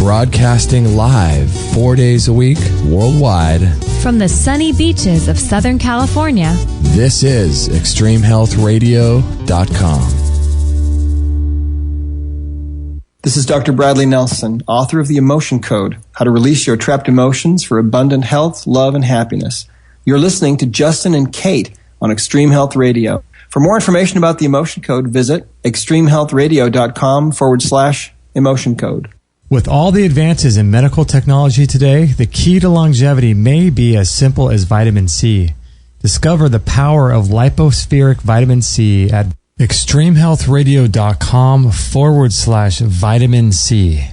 broadcasting live 4 days a week worldwide from the sunny beaches of Southern California. This is ExtremeHealthRadio.com. This is Dr. Bradley Nelson, author of The Emotion Code, How to Release Your Trapped Emotions for Abundant Health, Love, and Happiness. You're listening to Justin and Kate on Extreme Health Radio. For more information about The Emotion Code, visit ExtremeHealthRadio.com/Emotion Code. With all the advances in medical technology today, the key to longevity may be as simple as vitamin C. Discover the power of lipospheric vitamin C at ExtremeHealthRadio.com/vitamin C.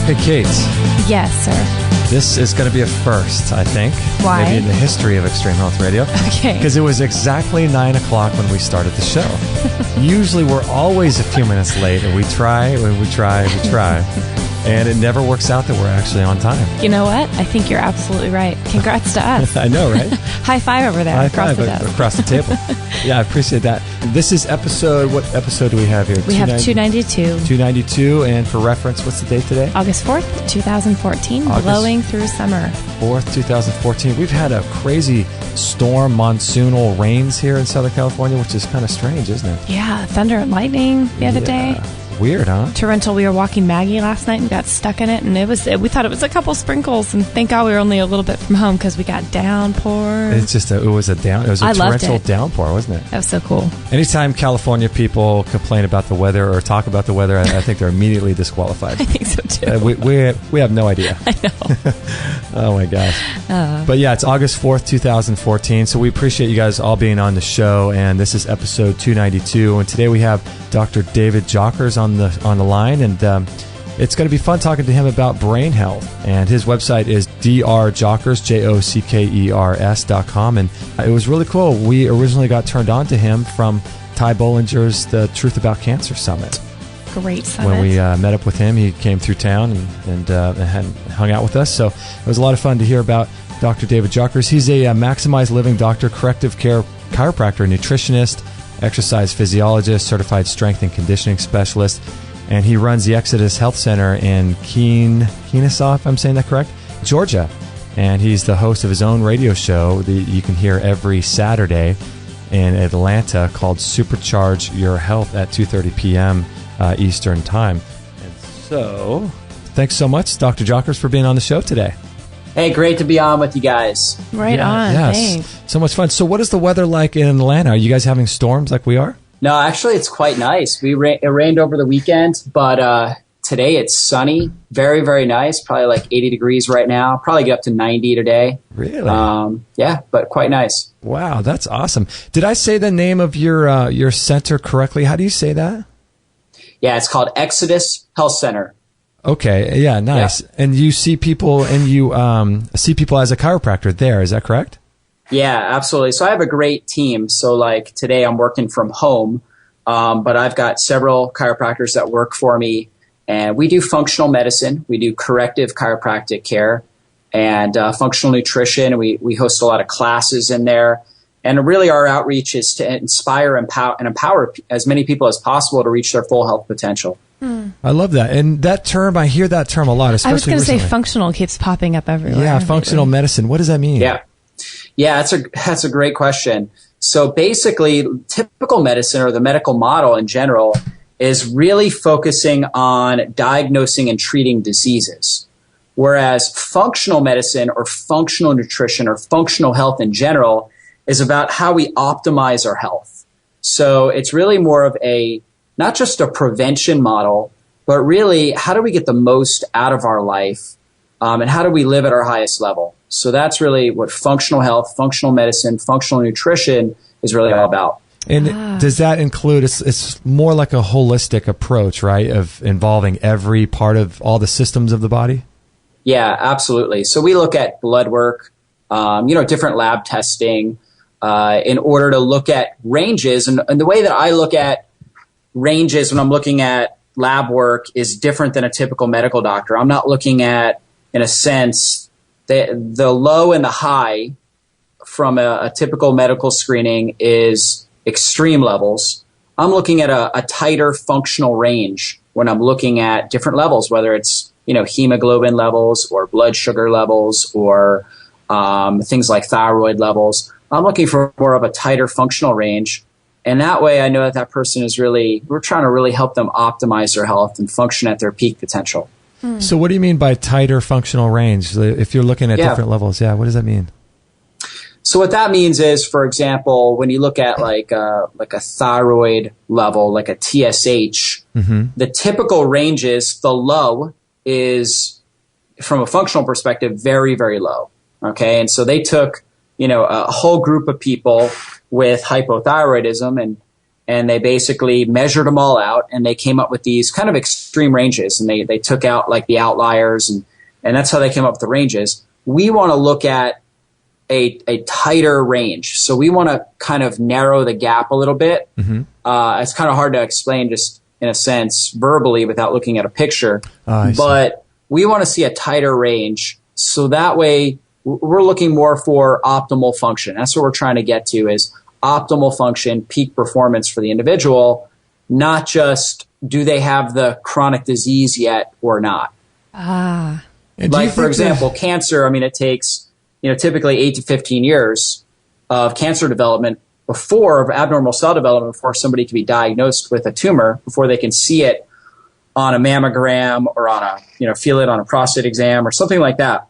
Hey, Kate. Yes, sir. This is going to be a first, I think. Why? Maybe in the history of Extreme Health Radio. Okay. Because it was exactly 9 o'clock when we started the show. Usually we're always a few minutes late, and we try. And it never works out that we're actually on time. You know what? I think you're absolutely right. Congrats to us. I know, right? High five over there. High across five the desk. across the table. Yeah, I appreciate that. This is what episode do we have here? We have 292. 292, and for reference, what's the date today? August 4th, 2014, blowing through summer. 4th, 2014. We've had a crazy storm, monsoonal rains here in Southern California, which is kind of strange, isn't it? Yeah, thunder and lightning the other day. Weird, huh? Torrential. We were walking Maggie last night and got stuck in it, and we thought it was a couple sprinkles, and thank God we were only a little bit from home because we got downpour. It's just it was a torrential downpour, wasn't it? That was so cool. Anytime California people complain about the weather or talk about the weather, I think they're immediately disqualified. I think so too. We have no idea. I know. Oh my gosh. But yeah, it's August 4th, 2014. So we appreciate you guys all being on the show, and this is episode 292. And today we have Dr. David Jockers on the line, and it's going to be fun talking to him about brain health. And his website is drjockers, JOCKERS.com. And it was really cool. We originally got turned on to him from Ty Bollinger's The Truth About Cancer Summit. Great summit. When we met up with him, he came through town and hung out with us. So it was a lot of fun to hear about Dr. David Jockers. He's a Maximized Living doctor, corrective care chiropractor, nutritionist, exercise physiologist, certified strength and conditioning specialist, and he runs the Exodus Health Center in Kennesaw, if I'm saying that correct, Georgia. And he's the host of his own radio show that you can hear every Saturday in Atlanta called Supercharge Your Health at 2:30 p.m. Eastern Time. And so, thanks so much, Dr. Jockers, for being on the show today. Hey, great to be on with you guys. Right on. Yes. Thanks. So much fun. So what is the weather like in Atlanta? Are you guys having storms like we are? No, actually, it's quite nice. It rained over the weekend, but today it's sunny. Very, very nice. Probably like 80 degrees right now. Probably get up to 90 today. Really? Yeah, but quite nice. Wow, that's awesome. Did I say the name of your center correctly? How do you say that? Yeah, it's called Exodus Health Center. Okay, yeah, nice. Yeah. And you see people, as a chiropractor there, is that correct? Yeah, absolutely. So I have a great team. So like today I'm working from home, but I've got several chiropractors that work for me, and we do functional medicine. We do corrective chiropractic care and functional nutrition. We host a lot of classes in there. And really our outreach is to inspire and empower as many people as possible to reach their full health potential. I love that. And that term, I hear that term a lot, especially I was going to say recently. functional keeps popping up everywhere. Yeah, functional medicine. What does that mean? Yeah, that's a great question. So basically, typical medicine or the medical model in general is really focusing on diagnosing and treating diseases. Whereas functional medicine or functional nutrition or functional health in general is about how we optimize our health. So it's really more of not just a prevention model, but really how do we get the most out of our life, and how do we live at our highest level? So that's really what functional health, functional medicine, functional nutrition is really all about. And does that include, it's more like a holistic approach, right, of involving every part of all the systems of the body? Yeah, absolutely. So we look at blood work, different lab testing, in order to look at ranges. And the way that I look at ranges when I'm looking at lab work is different than a typical medical doctor. I'm not looking at, in a sense, the low and the high from a typical medical screening is extreme levels. I'm looking at a tighter functional range when I'm looking at different levels, whether it's, hemoglobin levels or blood sugar levels or things like thyroid levels. I'm looking for more of a tighter functional range. And that way I know that person is we're trying to really help them optimize their health and function at their peak potential. So what do you mean by tighter functional range? If you're looking at different levels, what does that mean? So what that means is, for example, when you look at like a thyroid level, like a TSH, the typical ranges, the low is, from a functional perspective, very, very low. Okay. And so they took, a whole group of people with hypothyroidism and they basically measured them all out and they came up with these kind of extreme ranges, and they took out like the outliers and that's how they came up with the ranges. We want to look at a tighter range. So we want to kind of narrow the gap a little bit. It's kind of hard to explain just in a sense verbally without looking at a picture, but we want to see a tighter range. So that way we're looking more for optimal function. That's what we're trying to get to, is optimal function, peak performance for the individual, not just do they have the chronic disease yet or not. Like, for example, cancer, it takes, typically 8 to 15 years of cancer development of abnormal cell development before somebody can be diagnosed with a tumor, before they can see it on a mammogram or on feel it on a prostate exam or something like that.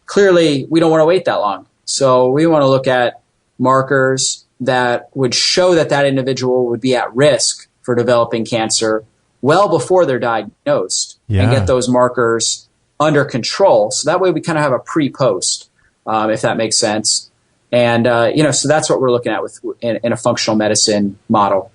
Clearly, we don't want to wait that long. So we want to look at markers that would show that individual would be at risk for developing cancer well before they're diagnosed, and get those markers under control. So that way we kind of have a pre-post, if that makes sense. And, so that's what we're looking at in a functional medicine model.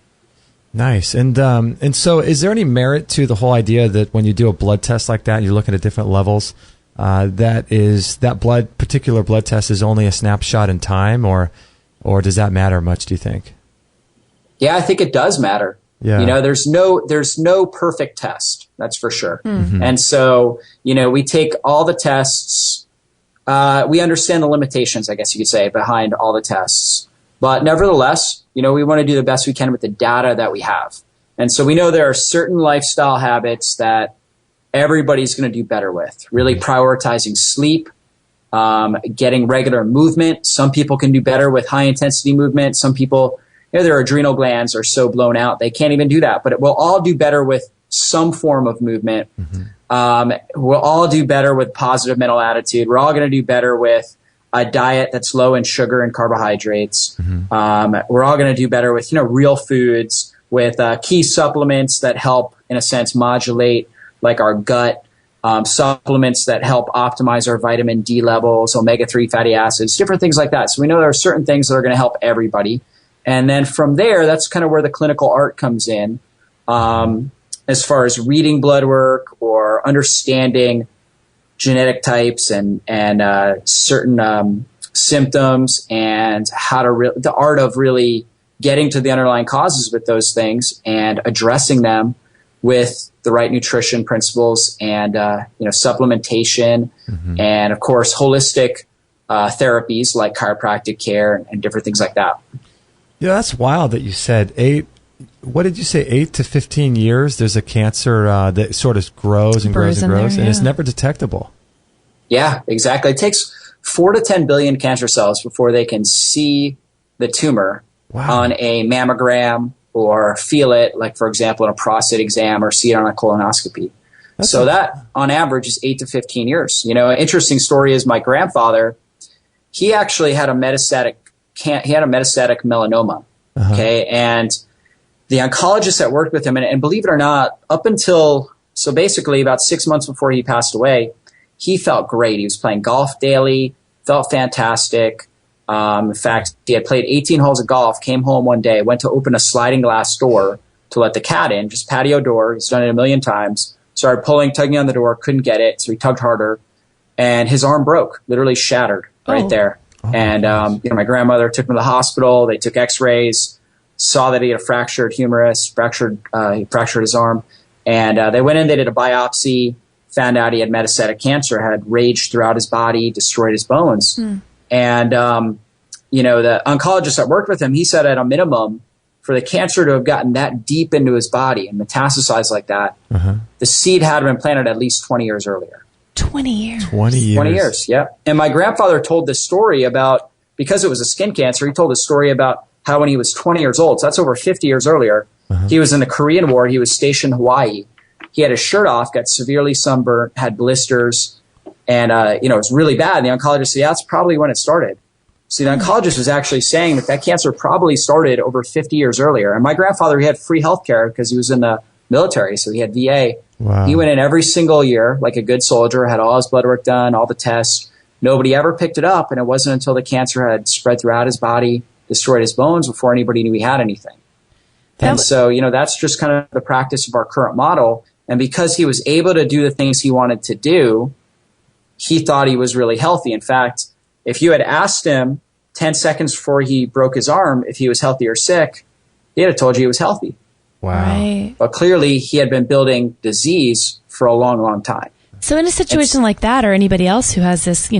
Nice. And so is there any merit to the whole idea that when you do a blood test like that, you're looking at different levels, that particular blood test is only a snapshot in time, or does that matter much, do you think? Yeah, I think it does matter. Yeah. There's no perfect test. That's for sure. And so, we take all the tests. We understand the limitations, I guess you could say, behind all the tests. But nevertheless, we want to do the best we can with the data that we have. And so we know there are certain lifestyle habits that everybody's going to do better with, really prioritizing sleep, getting regular movement. Some people can do better with high intensity movement. Some people, their adrenal glands are so blown out, they can't even do that. But we'll all do better with some form of movement. We'll all do better with positive mental attitude. We're all going to do better with a diet that's low in sugar and carbohydrates. We're all going to do better with, real foods, with key supplements that help, in a sense, modulate like our gut, supplements that help optimize our vitamin D levels, omega-3 fatty acids, different things like that. So we know there are certain things that are going to help everybody. And then from there, that's kind of where the clinical art comes in, as far as reading blood work or understanding genetic types and certain symptoms, and how to the art of really getting to the underlying causes with those things and addressing them with the right nutrition principles and supplementation, and of course holistic therapies like chiropractic care and different things like that. Yeah, that's wild that you said 8. What did you say? 8 to 15 years. There's a cancer that sort of grows and grows and grows, and it's never detectable. Yeah, exactly. It takes 4 to 10 billion cancer cells before they can see the tumor on a mammogram, or feel it, like, for example, in a prostate exam, or see it on a colonoscopy. That, on average, is 8 to 15 years. An interesting story is my grandfather, he actually had a metastatic melanoma. Okay. And the oncologist that worked with him, and believe it or not, so basically about 6 months before he passed away, he felt great. He was playing golf daily, felt fantastic. In fact, he had played 18 holes of golf, came home one day, went to open a sliding glass door to let the cat in, just patio door. He's done it a million times. Started tugging on the door, couldn't get it. So he tugged harder. and his arm broke, literally shattered right there. And my grandmother took him to the hospital. They took X-rays, saw that he had a fractured humerus, he fractured his arm, and they went in. They did a biopsy, found out he had metastatic cancer, had raged throughout his body, destroyed his bones. And the oncologist that worked with him, he said at a minimum, for the cancer to have gotten that deep into his body and metastasized like that, the seed had been planted at least 20 years earlier. 20 years. 20 years. 20 years, yeah. And my grandfather told this story about, because it was a skin cancer, he told a story about how when he was 20 years old, so that's over 50 years earlier, he was in the Korean War, he was stationed in Hawaii. He had his shirt off, got severely sunburnt, had blisters, and it was really bad. And the oncologist said, yeah, that's probably when it started. So the oncologist was actually saying that cancer probably started over 50 years earlier. And my grandfather, he had free health care because he was in the military, so he had VA. Wow. He went in every single year like a good soldier, had all his blood work done, all the tests. Nobody ever picked it up, and it wasn't until the cancer had spread throughout his body, destroyed his bones, before anybody knew he had anything. And so, that's just kind of the practice of our current model. And because he was able to do the things he wanted to do, he thought he was really healthy. In fact, if you had asked him 10 seconds before he broke his arm if he was healthy or sick, he'd have told you he was healthy. Wow. Right. But clearly he had been building disease for a long, long time. So in a situation like that, or anybody else who has this,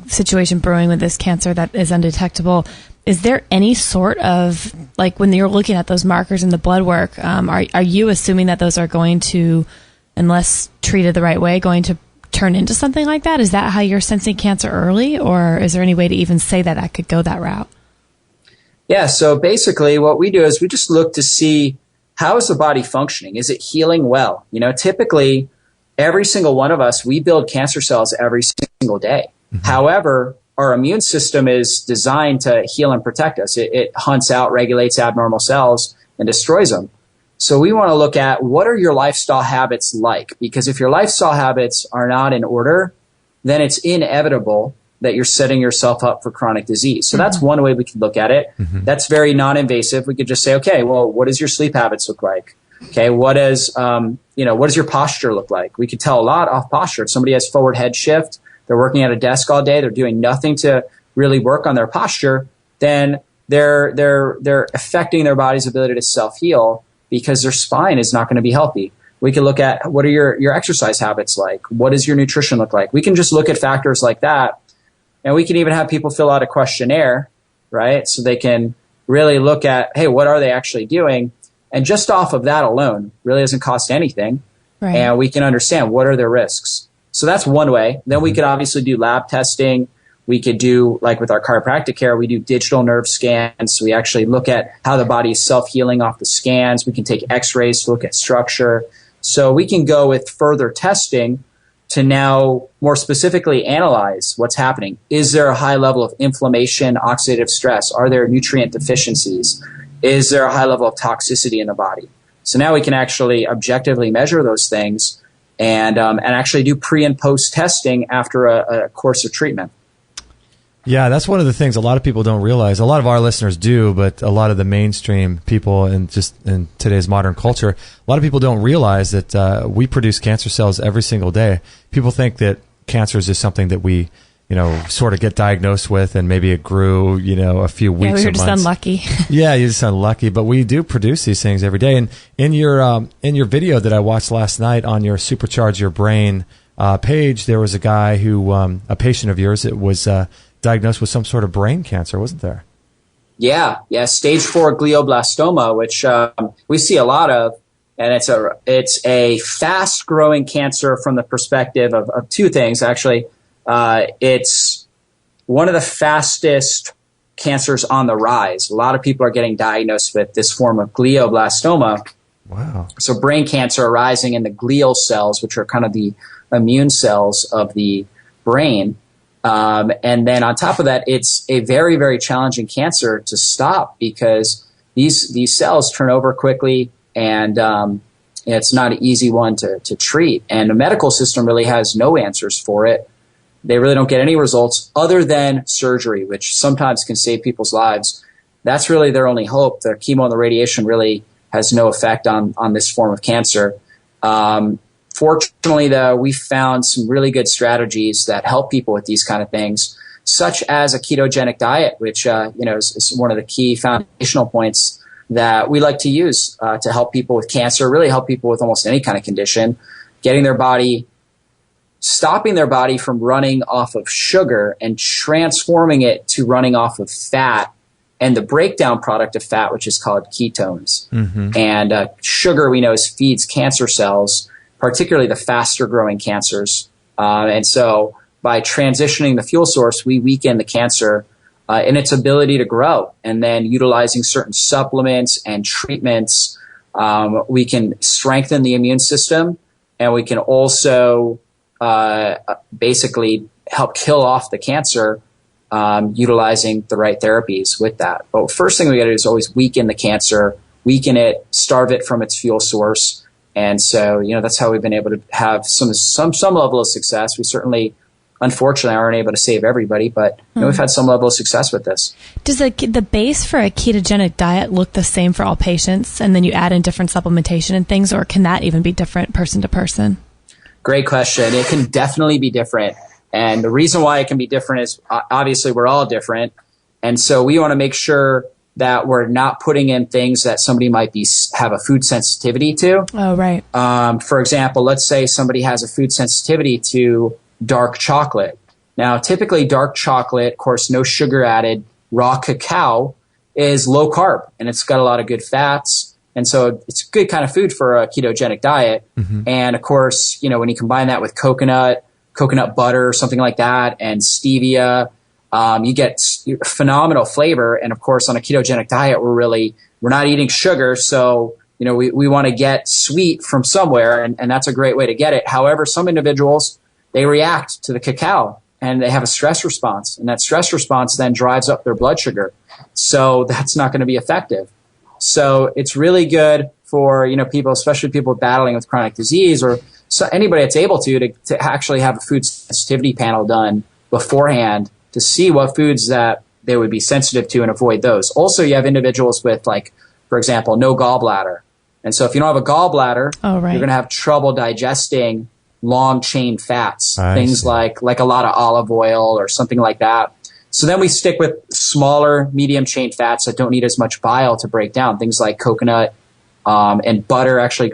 situation brewing with this cancer that is undetectable, is there any sort of, like when you're looking at those markers in the blood work, are you assuming that those are going to, unless treated the right way, going to turn into something like that? Is that how you're sensing cancer early, or is there any way to even say that could go that route? Yeah, so basically what we do is we just look to see, how is the body functioning? Is it healing well? Typically every single one of us, we build cancer cells every single day. However, our immune system is designed to heal and protect us. It hunts out, regulates abnormal cells, and destroys them. So we want to look at, what are your lifestyle habits like? Because if your lifestyle habits are not in order, then it's inevitable that you're setting yourself up for chronic disease. So that's one way we could look at it. That's very non-invasive. We could just say, okay, well, what does your sleep habits look like? Okay, what does your posture look like? We could tell a lot off posture. If somebody has forward head shift, they're working at a desk all day, they're doing nothing to really work on their posture, then they're affecting their body's ability to self-heal, because their spine is not going to be healthy. We can look at, what are your exercise habits like? What does your nutrition look like? We can just look at factors like that. And we can even have people fill out a questionnaire, right? So they can really look at, hey, what are they actually doing? And just off of that alone, really doesn't cost anything. Right. And we can understand, what are their risks. So that's one way. Then we could obviously do lab testing. We could do, like with our chiropractic care, we do digital nerve scans. So we actually look at how the body is self-healing off the scans. We can take x-rays to look at structure. So we can go with further testing to now more specifically analyze what's happening. Is there a high level of inflammation, oxidative stress? Are there nutrient deficiencies? Is there a high level of toxicity in the body? So now we can actually objectively measure those things and actually do pre and post testing after a course of treatment. Yeah, that's one of the things a lot of people don't realize. A lot of our listeners do, but a lot of the mainstream people in today's modern culture, a lot of people don't realize that we produce cancer cells every single day. People think that cancer is just something that we, sort of get diagnosed with, and maybe it grew, a few weeks or months. Yeah, we were just unlucky. Yeah, you're just unlucky, but we do produce these things every day. And in your video that I watched last night on your Supercharge Your Brain page, there was a guy who, a patient of yours, it was diagnosed with some sort of brain cancer, wasn't there? Yeah, stage 4 glioblastoma, which we see a lot of, and it's a fast-growing cancer from the perspective of two things, actually. It's one of the fastest cancers on the rise. A lot of people are getting diagnosed with this form of glioblastoma. Wow. So brain cancer arising in the glial cells, which are kind of the immune cells of the brain. And then on top of that, it's a very, very challenging cancer to stop, because these cells turn over quickly, and it's not an easy one to treat. And the medical system really has no answers for it. They really don't get any results other than surgery, which sometimes can save people's lives. That's really their only hope. The chemo and the radiation really has no effect on this form of cancer. Fortunately, though, we found some really good strategies that help people with these kind of things, such as a ketogenic diet, which is one of the key foundational points that we like to use to help people with cancer, really help people with almost any kind of condition, stopping their body from running off of sugar and transforming it to running off of fat and the breakdown product of fat, which is called ketones. And sugar, we know, feeds cancer cells, particularly the faster growing cancers. And so by transitioning the fuel source, we weaken the cancer in its ability to grow. And then utilizing certain supplements and treatments, we can strengthen the immune system, and we can also basically help kill off the cancer utilizing the right therapies with that. But first thing we got to do is always weaken the cancer, weaken it, starve it from its fuel source. And so, that's how we've been able to have some level of success. We certainly, unfortunately, aren't able to save everybody, but we've had some level of success with this. Does the base for a ketogenic diet look the same for all patients, and then you add in different supplementation and things, or can that even be different person to person? Great question. It can definitely be different. And the reason why it can be different is obviously we're all different. And so we want to make sure that we're not putting in things that somebody might have a food sensitivity to. Oh, right. For example, let's say somebody has a food sensitivity to dark chocolate. Now, typically dark chocolate, of course, no sugar added, raw cacao is low carb, and it's got a lot of good fats. And so it's a good kind of food for a ketogenic diet. And of course, when you combine that with coconut butter, something like that, and stevia, you get phenomenal flavor. And of course, on a ketogenic diet, we're not eating sugar. So, we want to get sweet from somewhere, and that's a great way to get it. However, some individuals, they react to the cacao and they have a stress response, and that stress response then drives up their blood sugar. So that's not going to be effective. So it's really good for, people, especially people battling with chronic disease, or anybody that's able to actually have a food sensitivity panel done beforehand to see what foods that they would be sensitive to and avoid those. Also, you have individuals with, for example, no gallbladder. And so if you don't have a gallbladder, you're going to have trouble digesting long chain fats, things like a lot of olive oil or something like that. So then we stick with smaller, medium chain fats that don't need as much bile to break down. Things like coconut and butter. Actually,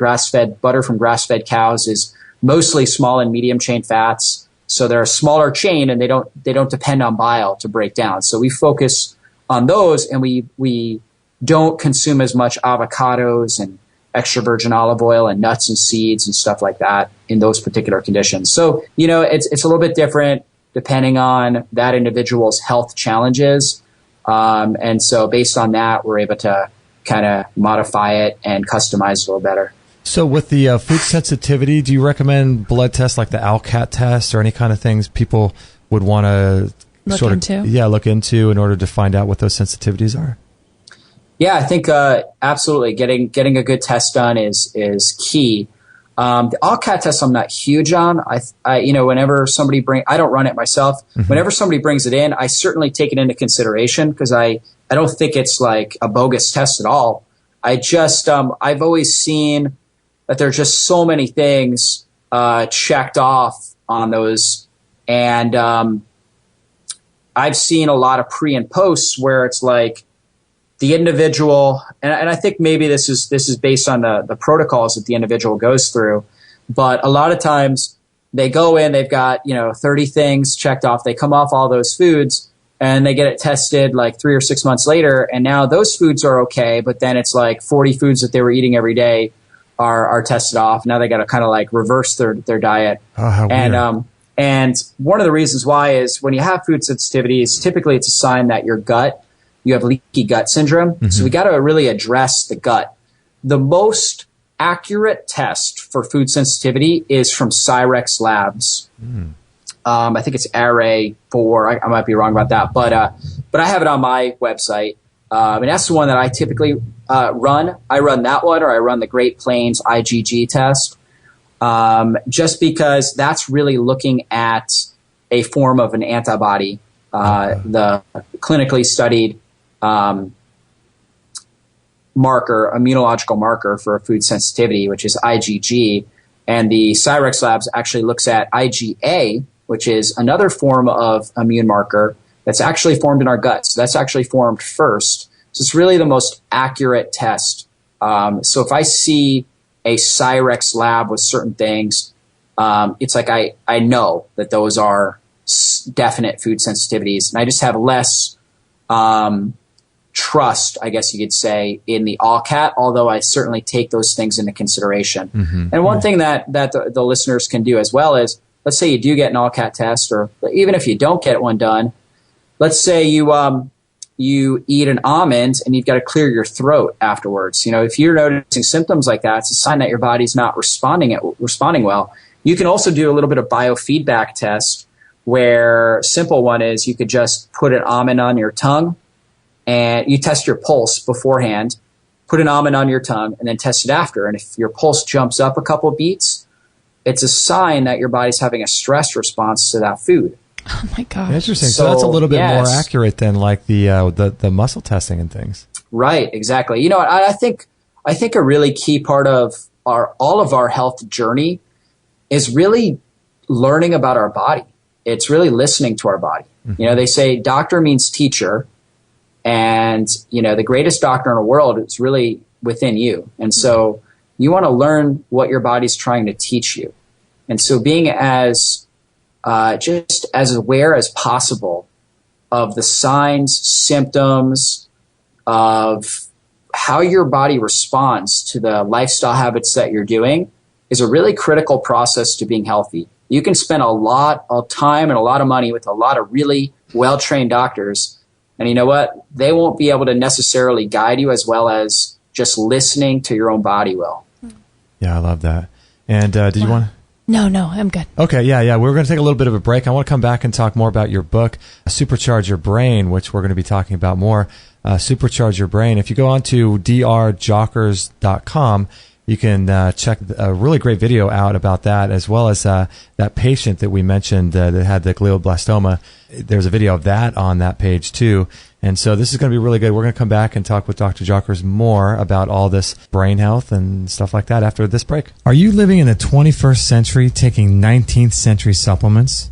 butter from grass-fed cows is mostly small and medium chain fats. So they're a smaller chain, and they don't depend on bile to break down. So we focus on those, and we don't consume as much avocados and extra virgin olive oil and nuts and seeds and stuff like that in those particular conditions. So, it's a little bit different depending on that individual's health challenges. And so based on that, we're able to kind of modify it and customize it a little better. So with the food sensitivity, do you recommend blood tests like the ALCAT test or any kind of things people would want to look into in order to find out what those sensitivities are? Yeah, I think absolutely. Getting a good test done is key. The ALCAT test I'm not huge on. Whenever somebody I don't run it myself. Whenever somebody brings it in, I certainly take it into consideration, because I don't think it's like a bogus test at all. I just I've always seen that there's just so many things checked off on those, and I've seen a lot of pre and posts where it's like the individual, and I think maybe this is based on the protocols that the individual goes through, but a lot of times they go in, they've got 30 things checked off, they come off all those foods, and they get it tested like 3 or 6 months later, and now those foods are okay, but then it's like 40 foods that they were eating every day are tested off. Now they got to kind of like reverse their diet. Oh, how weird. And one of the reasons why is when you have food sensitivities, typically it's a sign that you have leaky gut syndrome. So we got to really address the gut. The most accurate test for food sensitivity is from Cyrex Labs. I think it's RA4. I might be wrong about that, but I have it on my website. And that's the one that I typically run. I run that one, or I run the Great Plains IgG test, just because that's really looking at a form of an antibody, the clinically studied immunological marker for food sensitivity, which is IgG. And the Cyrex Labs actually looks at IgA, which is another form of immune marker that's actually formed in our gut. So that's actually formed first. So it's really the most accurate test. So if I see a Cyrex lab with certain things, it's like I know that those are definite food sensitivities. And I just have less trust, I guess you could say, in the AllCat, although I certainly take those things into consideration. Mm-hmm. And one thing that the listeners can do as well is, let's say you do get an AllCat test, or even if you don't get one done, let's say you eat an almond and you've got to clear your throat afterwards. You know, if you're noticing symptoms like that, it's a sign that your body's not responding well. You can also do a little bit of biofeedback test, where simple one is you could just put an almond on your tongue and you test your pulse beforehand, put an almond on your tongue, and then test it after. And if your pulse jumps up a couple beats, it's a sign that your body's having a stress response to that food. Oh my gosh. Interesting. So that's a little bit more accurate than like the muscle testing and things. Right, exactly. You know, I think a really key part of all of our health journey is really learning about our body. It's really listening to our body. Mm-hmm. You know, they say doctor means teacher, and you know, the greatest doctor in the world is really within you. And so you want to learn what your body's trying to teach you. And so being as just as aware as possible of the signs, symptoms of how your body responds to the lifestyle habits that you're doing is a really critical process to being healthy. You can spend a lot of time and a lot of money with a lot of really well-trained doctors, and you know what? They won't be able to necessarily guide you as well as just listening to your own body will. Yeah, I love that. And did you want to? No, I'm good. Okay, yeah. We're going to take a little bit of a break. I want to come back and talk more about your book, Supercharge Your Brain, which we're going to be talking about more. Supercharge Your Brain. If you go on to drjockers.com, you can check a really great video out about that, as well as that patient that we mentioned that had the glioblastoma. There's a video of that on that page too. And so this is going to be really good. We're going to come back and talk with Dr. Jockers more about all this brain health and stuff like that after this break. Are you living in the 21st century taking 19th century supplements?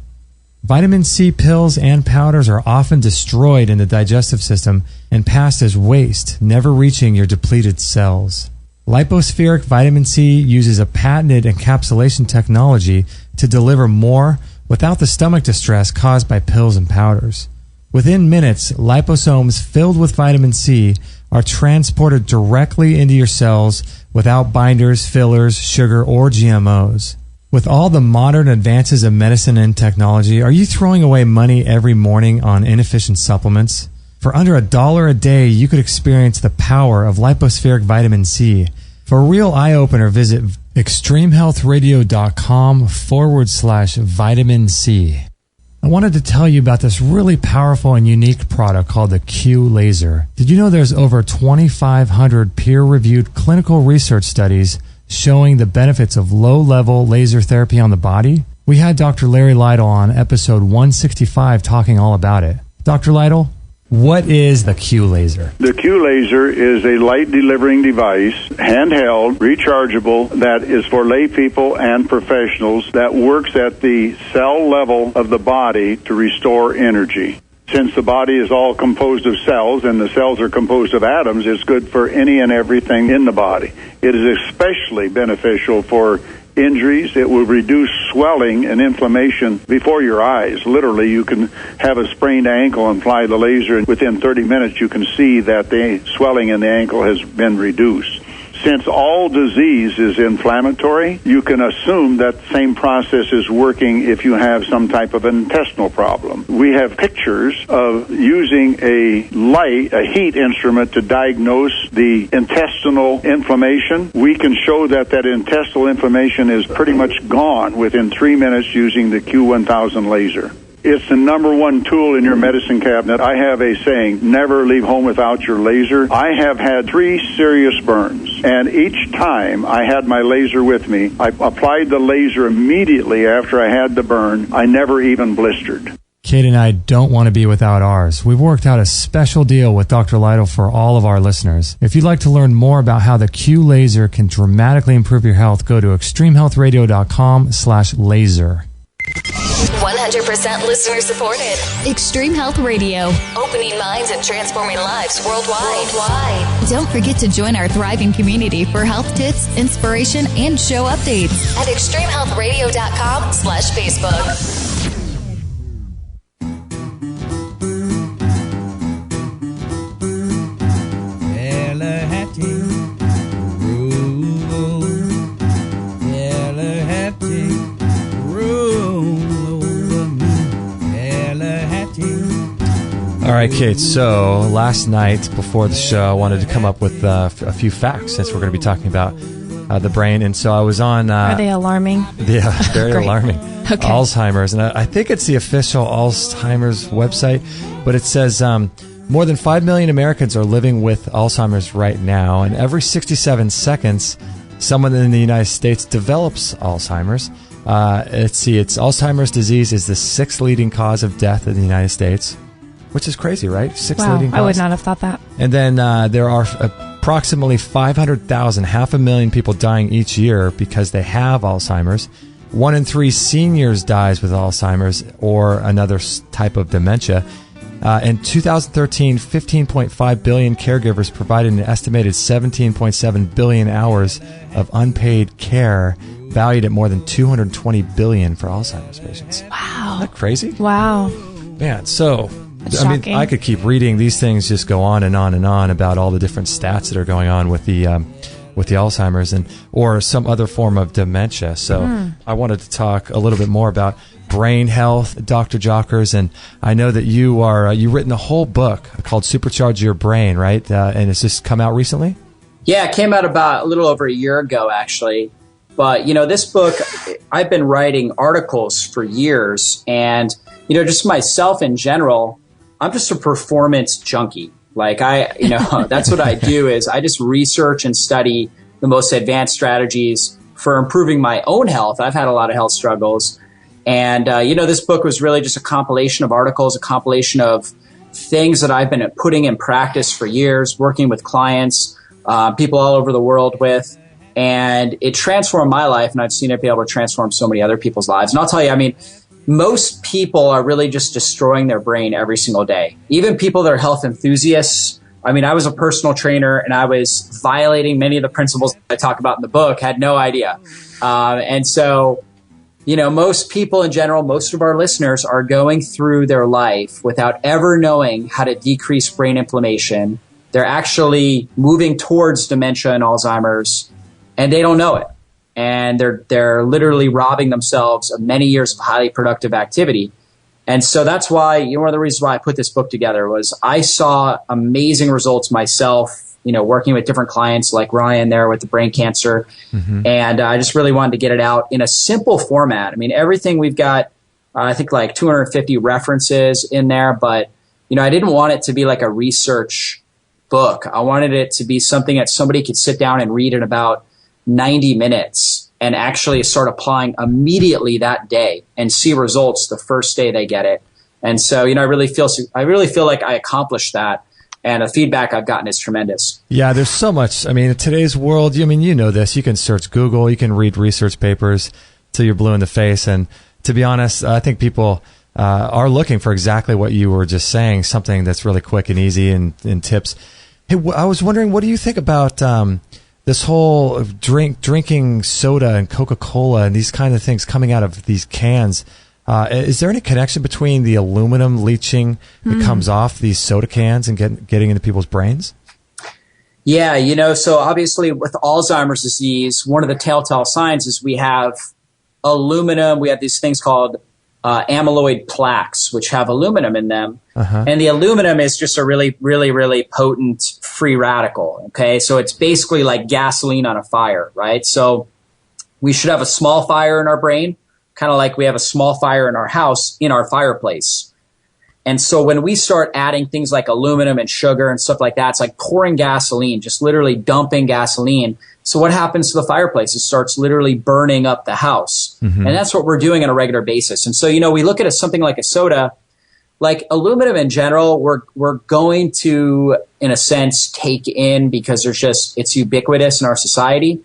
Vitamin C pills and powders are often destroyed in the digestive system and passed as waste, never reaching your depleted cells. Lipospheric vitamin C uses a patented encapsulation technology to deliver more without the stomach distress caused by pills and powders. Within minutes, liposomes filled with vitamin C are transported directly into your cells without binders, fillers, sugar, or GMOs. With all the modern advances of medicine and technology, are you throwing away money every morning on inefficient supplements? For under $1 a day, you could experience the power of lipospheric vitamin C. For a real eye-opener, visit extremehealthradio.com/vitamin C. I wanted to tell you about this really powerful and unique product called the Q Laser. Did you know there's over 2,500 peer-reviewed clinical research studies showing the benefits of low-level laser therapy on the body? We had Dr. Larry Lytle on episode 165 talking all about it. Dr. Lytle, what is the Q Laser? The Q Laser is a light-delivering device, handheld, rechargeable, that is for lay people and professionals, that works at the cell level of the body to restore energy. Since the body is all composed of cells and the cells are composed of atoms, it's good for any and everything in the body. It is especially beneficial for injuries. It will reduce swelling and inflammation before your eyes. Literally, you can have a sprained ankle and apply the laser, and within 30 minutes you can see that the swelling in the ankle has been reduced. Since all disease is inflammatory, you can assume that the same process is working if you have some type of intestinal problem. We have pictures of using a heat instrument to diagnose the intestinal inflammation. We can show that intestinal inflammation is pretty much gone within 3 minutes using the Q1000 laser. It's the number one tool in your medicine cabinet. I have a saying, never leave home without your laser. I have had 3 serious burns, and each time I had my laser with me, I applied the laser immediately after I had the burn. I never even blistered. Kate and I don't want to be without ours. We've worked out a special deal with Dr. Lytle for all of our listeners. If you'd like to learn more about how the Q laser can dramatically improve your health, go to extremehealthradio.com/laser. 100% listener supported. Extreme Health Radio. Opening minds and transforming lives worldwide. Don't forget to join our thriving community for health tips, inspiration, and show updates at extremehealthradio.com/Facebook. All right, Kate, so last night before the show, I wanted to come up with a few facts since we're going to be talking about the brain. And so I was on... Are they alarming? Yeah, very alarming. Okay. Alzheimer's. And I think it's the official Alzheimer's website, but it says more than 5 million Americans are living with Alzheimer's right now. And every 67 seconds, someone in the United States develops Alzheimer's. Let's see, Alzheimer's disease is the 6th leading cause of death in the United States. Which is crazy, right? 6th leading cause. I would not have thought that. And then there are approximately 500,000, 500,000 people dying each year because they have Alzheimer's. 1 in 3 seniors dies with Alzheimer's or another type of dementia. In 2013, 15.5 billion caregivers provided an estimated 17.7 billion hours of unpaid care, valued at more than $220 billion for Alzheimer's patients. Wow. Isn't that crazy? Wow. Man, so... That's I mean, shocking. I could keep reading. These things just go on and on and on about all the different stats that are going on with the Alzheimer's or some other form of dementia. So I wanted to talk a little bit more about brain health, Dr. Jockers, and I know that you've written a whole book called Supercharge Your Brain, right? And it's just come out recently? Yeah, it came out about a little over a year ago, actually. But, this book, I've been writing articles for years, and, just myself in general, I'm just a performance junkie. Like that's what I do is I just research and study the most advanced strategies for improving my own health. I've had a lot of health struggles. And, this book was really just a compilation of articles, a compilation of things that I've been putting in practice for years, working with clients, people all over the world with. And it transformed my life, and I've seen it be able to transform so many other people's lives. And I'll tell you, most people are really just destroying their brain every single day. Even people that are health enthusiasts. I was a personal trainer, and I was violating many of the principles I talk about in the book, had no idea. And so, most people in general, most of our listeners are going through their life without ever knowing how to decrease brain inflammation. They're actually moving towards dementia and Alzheimer's, and they don't know it. And they're literally robbing themselves of many years of highly productive activity. And so that's why, one of the reasons why I put this book together was I saw amazing results myself, working with different clients like Ryan there with the brain cancer. Mm-hmm. And I just really wanted to get it out in a simple format. Everything we've got, I think like 250 references in there, but, I didn't want it to be like a research book. I wanted it to be something that somebody could sit down and read in about 90 minutes and actually start applying immediately that day and see results the first day they get it. And so, I really feel like I accomplished that, and the feedback I've gotten is tremendous. Yeah, there's so much. In today's world, you know this. You can search Google, you can read research papers till you're blue in the face. And to be honest, I think people are looking for exactly what you were just saying, something that's really quick and easy and tips. Hey, I was wondering, what do you think about this whole drinking soda and Coca-Cola and these kind of things coming out of these cans? Is there any connection between the aluminum leaching that comes off these soda cans and getting into people's brains? Yeah, so obviously with Alzheimer's disease, one of the telltale signs is we have aluminum. We have these things called amyloid plaques, which have aluminum in them. Uh-huh. And the aluminum is just a really, really, really potent free radical. Okay. So it's basically like gasoline on a fire, right? So we should have a small fire in our brain, kind of like we have a small fire in our house, in our fireplace. And so when we start adding things like aluminum and sugar and stuff like that, it's like pouring gasoline, just literally dumping gasoline. So what happens to the fireplace? It starts literally burning up the house. Mm-hmm. And that's what we're doing on a regular basis. And so, we look at something like a soda, like aluminum in general, we're going to, in a sense, take in because it's ubiquitous in our society.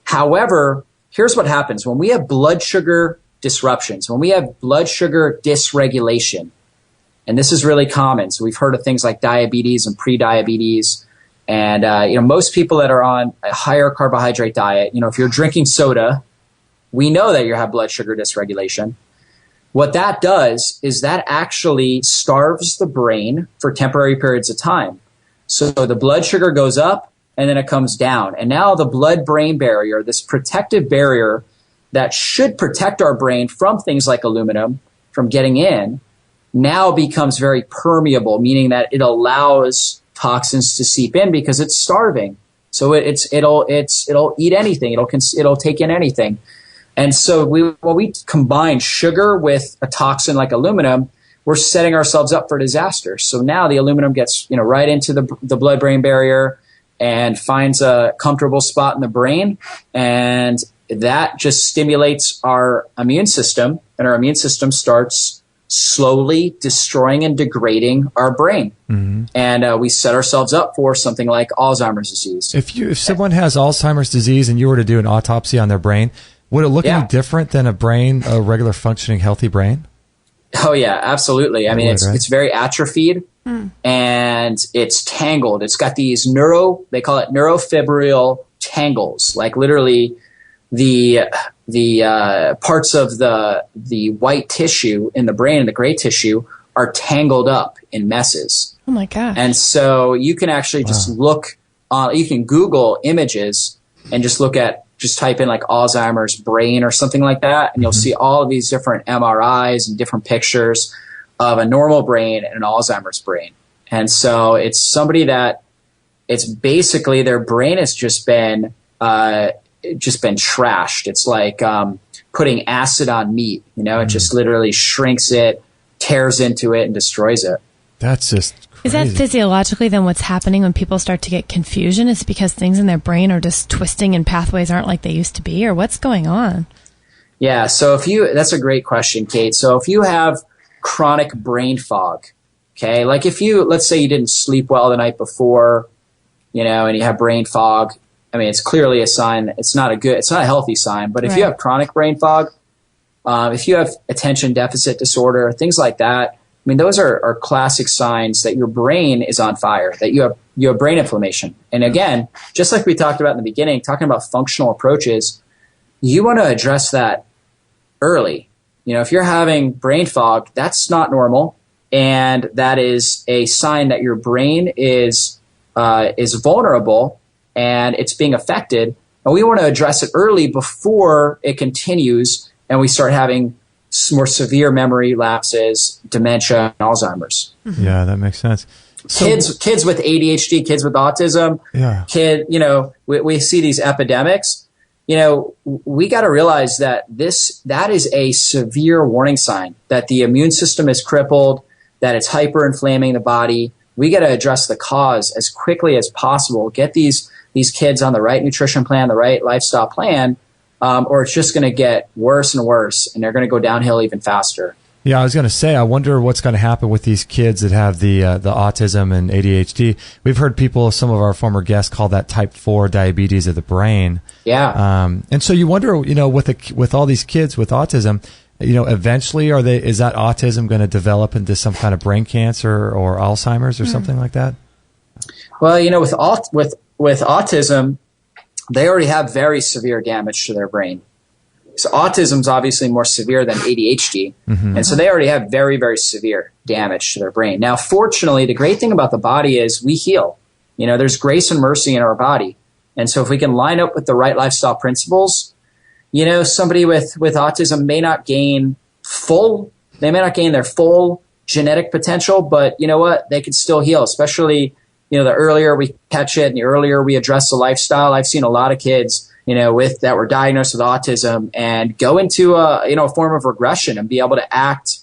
However, here's what happens when we have blood sugar disruptions, when we have blood sugar dysregulation, and this is really common. So we've heard of things like diabetes and prediabetes. And, most people that are on a higher carbohydrate diet, if you're drinking soda, we know that you have blood sugar dysregulation. What that does is that actually starves the brain for temporary periods of time. So the blood sugar goes up and then it comes down. And now the blood-brain barrier, this protective barrier that should protect our brain from things like aluminum from getting in, now becomes very permeable, meaning that it allows toxins to seep in because it's starving. So it'll eat anything. It'll take in anything. And so when we combine sugar with a toxin like aluminum, we're setting ourselves up for disaster. So now the aluminum gets, right into the blood-brain barrier and finds a comfortable spot in the brain. And that just stimulates our immune system, and our immune system starts slowly destroying and degrading our brain. Mm-hmm. And we set ourselves up for something like Alzheimer's disease. If someone has Alzheimer's disease and you were to do an autopsy on their brain, would it look any different than a regular functioning, healthy brain? Oh, yeah, absolutely. I mean, it's very atrophied and it's tangled. It's got these they call it neurofibril tangles, like literally the parts of the white tissue in the brain and the gray tissue are tangled up in messes. Oh my gosh. And so you can actually just you can Google images and just type in like Alzheimer's brain or something like that. And you'll see all of these different MRIs and different pictures of a normal brain and an Alzheimer's brain. And so it's somebody that it's basically their brain has just been trashed. It's like putting acid on meat. It just literally shrinks it, tears into it, and destroys it. That's just crazy. Is that physiologically then what's happening when people start to get confusion? Is it because things in their brain are just twisting and pathways aren't like they used to be, or what's going on? Yeah, so that's a great question, Kate. So if you have chronic brain fog, okay, like let's say you didn't sleep well the night before, and you have brain fog, I mean, it's clearly a sign. It's not a healthy sign, but if you have chronic brain fog, if you have attention deficit disorder, things like that, I mean, those are classic signs that your brain is on fire, that you have brain inflammation. And again, just like we talked about in the beginning, talking about functional approaches, you want to address that early. If you're having brain fog, that's not normal. And that is a sign that your brain is vulnerable and it's being affected. And we want to address it early before it continues and we start having more severe memory lapses, dementia, and Alzheimer's. Mm-hmm. Yeah, that makes sense. So, kids with ADHD, kids with autism, we see these epidemics. We got to realize that that is a severe warning sign that the immune system is crippled, that it's hyperinflaming the body. We got to address the cause as quickly as possible. Get these kids on the right nutrition plan, the right lifestyle plan, or it's just going to get worse and worse, and they're going to go downhill even faster. Yeah, I was going to say, I wonder what's going to happen with these kids that have the autism and ADHD. We've heard some of our former guests call that type 4 diabetes of the brain. Yeah. And so you wonder, with all these kids with autism, eventually is that autism going to develop into some kind of brain cancer or Alzheimer's or something like that? Well, with autism, they already have very severe damage to their brain. So autism is obviously more severe than ADHD. Mm-hmm. And so they already have very, very severe damage to their brain. Now, fortunately, the great thing about the body is we heal. There's grace and mercy in our body. And so if we can line up with the right lifestyle principles, somebody with autism may not gain their full genetic potential, but you know what? They can still heal, especially the earlier we catch it and the earlier we address the lifestyle. I've seen a lot of kids, that were diagnosed with autism and go into a form of regression and be able to act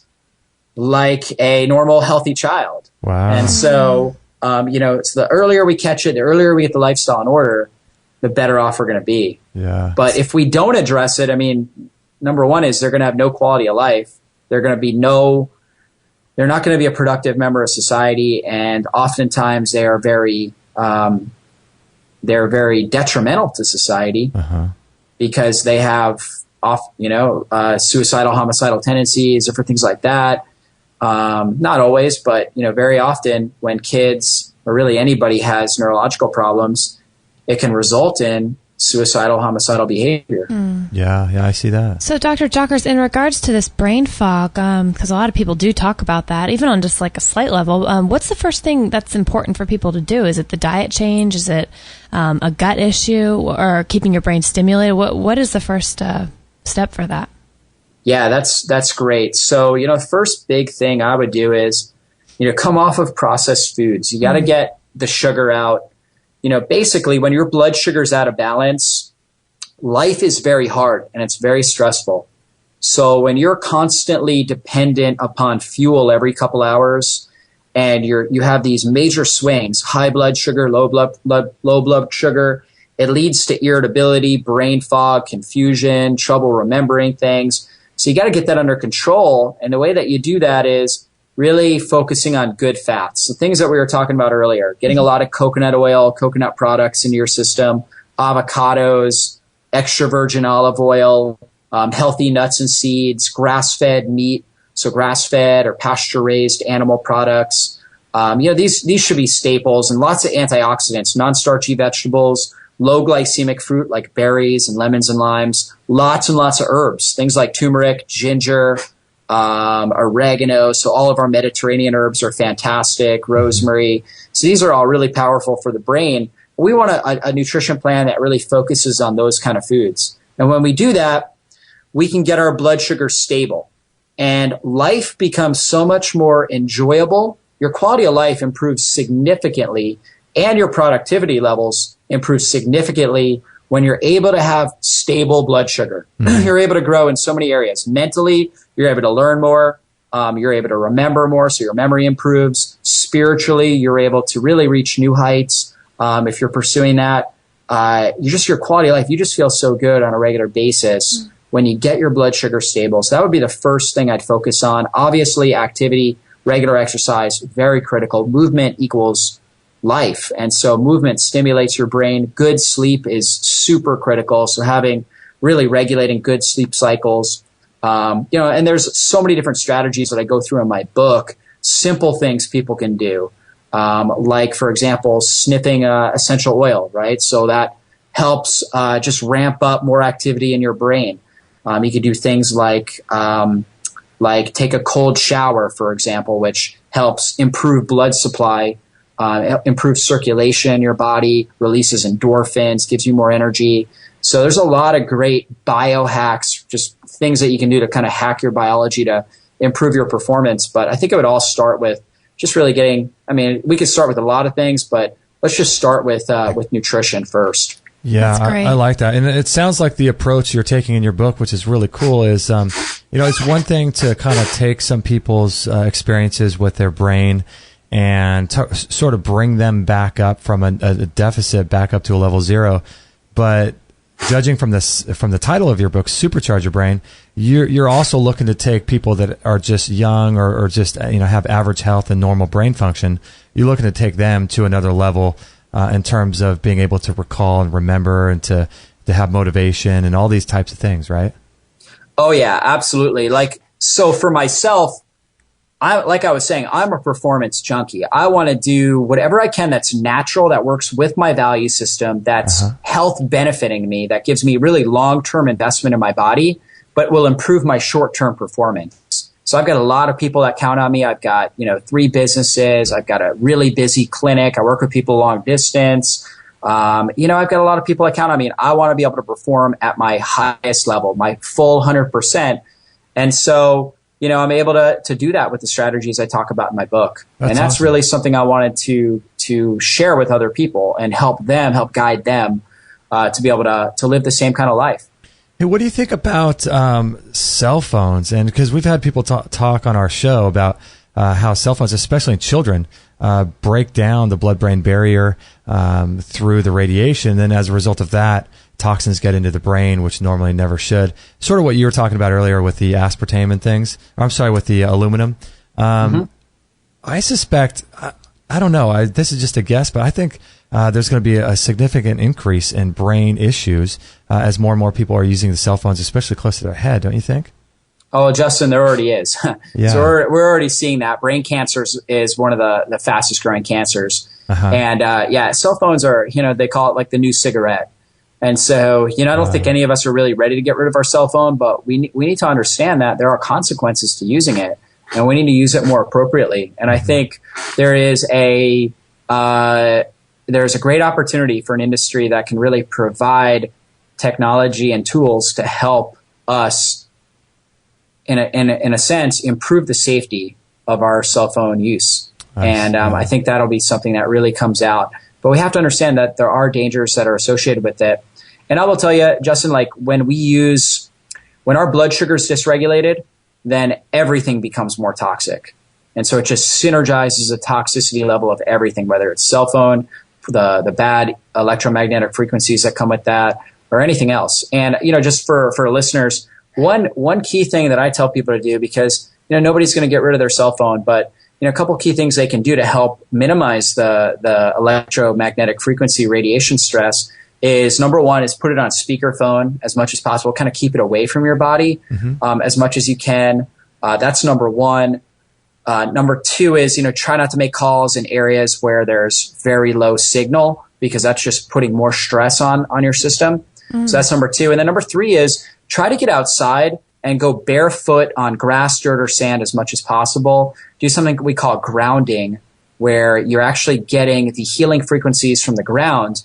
like a normal, healthy child. Wow. And so, it's the earlier we catch it, the earlier we get the lifestyle in order, the better off we're going to be. Yeah. But if we don't address it, I mean, number one is they're going to have no quality of life. They're going to be no they're not going to be a productive member of society, and oftentimes they are very detrimental to society because they have suicidal, homicidal tendencies, different things like that. Not always, but very often when kids or really anybody has neurological problems, it can result in suicidal, homicidal behavior. Yeah, I see that. So, Dr. Jockers, in regards to this brain fog, because a lot of people do talk about that, even on just like a slight level, what's the first thing that's important for people to do? Is it the diet change? Is it a gut issue, or keeping your brain stimulated? What is the first step for that? Yeah, that's great. So, the first big thing I would do is, come off of processed foods. You got to get the sugar out. Basically, when your blood sugar's out of balance, life is very hard and it's very stressful. So when you're constantly dependent upon fuel every couple hours and you have these major swings, high blood sugar, low blood sugar, it leads to irritability, brain fog, confusion, trouble remembering things. So you got to get that under control. And the way that you do that is really focusing on good fats. The things that we were talking about earlier, getting a lot of coconut oil, coconut products into your system, avocados, extra virgin olive oil, healthy nuts and seeds, grass-fed meat, so grass-fed or pasture-raised animal products. These should be staples, and lots of antioxidants, non-starchy vegetables, low glycemic fruit like berries and lemons and limes, lots and lots of herbs, things like turmeric, ginger, oregano. So all of our Mediterranean herbs are fantastic, rosemary. So these are all really powerful for the brain. We want a nutrition plan that really focuses on those kind of foods. And when we do that, we can get our blood sugar stable and life becomes so much more enjoyable. Your quality of life improves significantly and your productivity levels improve significantly when you're able to have stable blood sugar. You're able to grow in so many areas. Mentally, you're able to learn more. You're able to remember more, so your memory improves. Spiritually, you're able to really reach new heights. If you're pursuing that, your quality of life, you just feel so good on a regular basis when you get your blood sugar stable. So that would be the first thing I'd focus on. Obviously, activity, regular exercise, very critical. Movement equals life. And so movement stimulates your brain. Good sleep is super critical. So really regulating good sleep cycles. And there's so many different strategies that I go through in my book, simple things people can do. Like, for example, sniffing essential oil, right? So that helps just ramp up more activity in your brain. You could do things like take a cold shower, for example, which helps improve blood supply, improve circulation in your body, releases endorphins, gives you more energy. So there's a lot of great biohacks, just things that you can do to kind of hack your biology to improve your performance. But I think it would all start with just really we could start with a lot of things, but let's just start with nutrition first. Yeah, I like that. And it sounds like the approach you're taking in your book, which is really cool, is, it's one thing to kind of take some people's experiences with their brain and sort of bring them back up from a deficit back up to a level 0. But judging from the title of your book, Supercharge Your Brain, you're also looking to take people that are just young or just have average health and normal brain function. You're looking to take them to another level in terms of being able to recall and remember and to have motivation and all these types of things, right? Oh yeah, absolutely. So for myself, like I was saying, I'm a performance junkie. I want to do whatever I can that's natural, that works with my value system, that's health benefiting me, that gives me really long-term investment in my body, but will improve my short-term performance. So I've got a lot of people that count on me. I've got, 3 businesses. I've got a really busy clinic. I work with people long distance. I've got a lot of people that count on me, and I want to be able to perform at my highest level, my full 100%. And so, I'm able to do that with the strategies I talk about in my book. That's awesome. Really something I wanted to share with other people and help guide them to be able to live the same kind of life. Hey, what do you think about cell phones? And because we've had people talk on our show about how cell phones, especially in children, break down the blood-brain barrier through the radiation. And then as a result of that, toxins get into the brain, which normally never should. Sort of what you were talking about earlier with the aspartame and things. I'm sorry, with the aluminum. I suspect, I don't know, this is just a guess, but I think there's going to be a significant increase in brain issues as more and more people are using the cell phones, especially close to their head, don't you think? Oh, Justin, there already is. Yeah. So we're already seeing that. Brain cancer is one of the fastest growing cancers. And cell phones are, they call it like the new cigarette. And so, I don't think any of us are really ready to get rid of our cell phone, but we need to understand that there are consequences to using it, and we need to use it more appropriately. And I think there's a great opportunity for an industry that can really provide technology and tools to help us, in a sense, improve the safety of our cell phone use. I think that'll be something that really comes out. But we have to understand that there are dangers that are associated with it. And I will tell you, Justin, like when our blood sugar is dysregulated, then everything becomes more toxic. And so it just synergizes the toxicity level of everything, whether it's cell phone, the bad electromagnetic frequencies that come with that, or anything else. And, just for listeners, one key thing that I tell people to do, because, nobody's going to get rid of their cell phone, but a couple key things they can do to help minimize the electromagnetic frequency radiation stress is, number one, is put it on speakerphone as much as possible. Kind of keep it away from your body as much as you can. That's number one. Number two is, try not to make calls in areas where there's very low signal, because that's just putting more stress on your system. So that's number two. And then number three is try to get outside and go barefoot on grass, dirt, or sand as much as possible. Do something we call grounding, where you're actually getting the healing frequencies from the ground.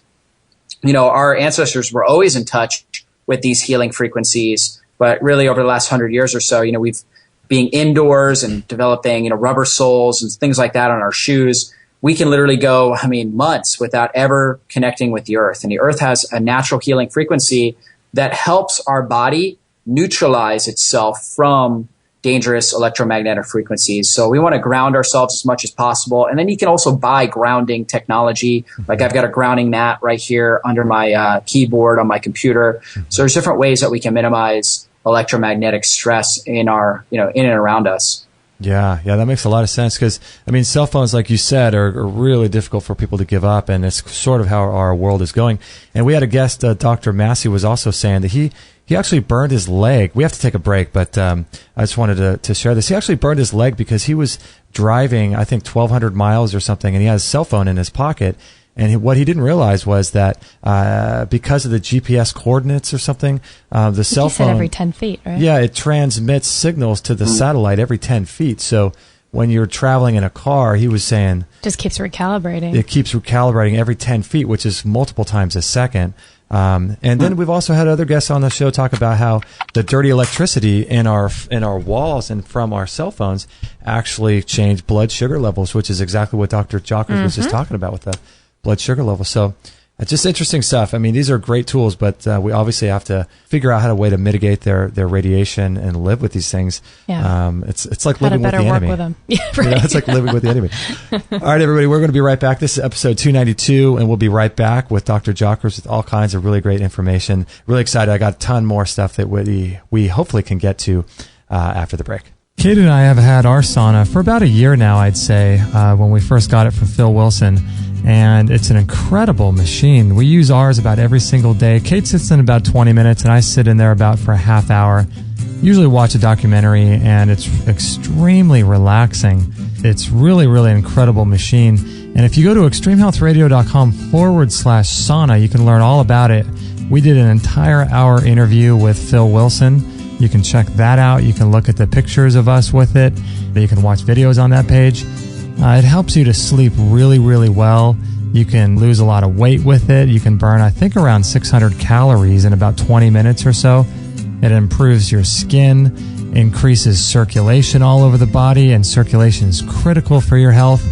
Our ancestors were always in touch with these healing frequencies, but really over the last 100 years or so, we've being indoors and developing, rubber soles and things like that on our shoes. We can literally go, months without ever connecting with the earth. And the earth has a natural healing frequency that helps our body neutralize itself from dangerous electromagnetic frequencies. So we want to ground ourselves as much as possible. And then you can also buy grounding technology. Like I've got a grounding mat right here under my keyboard on my computer. So there's different ways that we can minimize electromagnetic stress in our, in and around us. Yeah, that makes a lot of sense, because cell phones, like you said, are really difficult for people to give up, and it's sort of how our world is going. And we had a guest, Dr. Massey, was also saying that he actually burned his leg. We have to take a break, but I just wanted to share this. He actually burned his leg because he was driving, I think, 1,200 miles or something, and he had his cell phone in his pocket. And what he didn't realize was that because of the GPS coordinates or something, the cell phone... every 10 feet, right? Yeah, it transmits signals to the satellite every 10 feet. So when you're traveling in a car, he was saying... Just keeps recalibrating. It keeps recalibrating every 10 feet, which is multiple times a second. And then we've also had other guests on the show talk about how the dirty electricity in our walls and from our cell phones actually change blood sugar levels, which is exactly what Dr. Jockers was just talking about with the blood sugar level. So it's just interesting stuff. These are great tools, but we obviously have to figure out how to way to mitigate their radiation and live with these things. Yeah. It's like living with the enemy. Work with them. Yeah, right. It's like living with the enemy. All right, everybody, we're going to be right back. This is episode 292, and we'll be right back with Dr. Jockers with all kinds of really great information. Really excited. I got a ton more stuff that we hopefully can get to after the break. Kate and I have had our sauna for about a year now, I'd say, when we first got it from Phil Wilson. And it's an incredible machine. We use ours about every single day. Kate sits in about 20 minutes, and I sit in there about for a half hour. Usually watch a documentary, and it's extremely relaxing. It's really, really incredible machine. And if you go to extremehealthradio.com/sauna, you can learn all about it. We did an entire hour interview with Phil Wilson. You can check that out. You can look at the pictures of us with it. You can watch videos on that page. It helps you to sleep really, really well. You can lose a lot of weight with it. You can burn, I think, around 600 calories in about 20 minutes or so. It improves your skin, increases circulation all over the body, and circulation is critical for your health.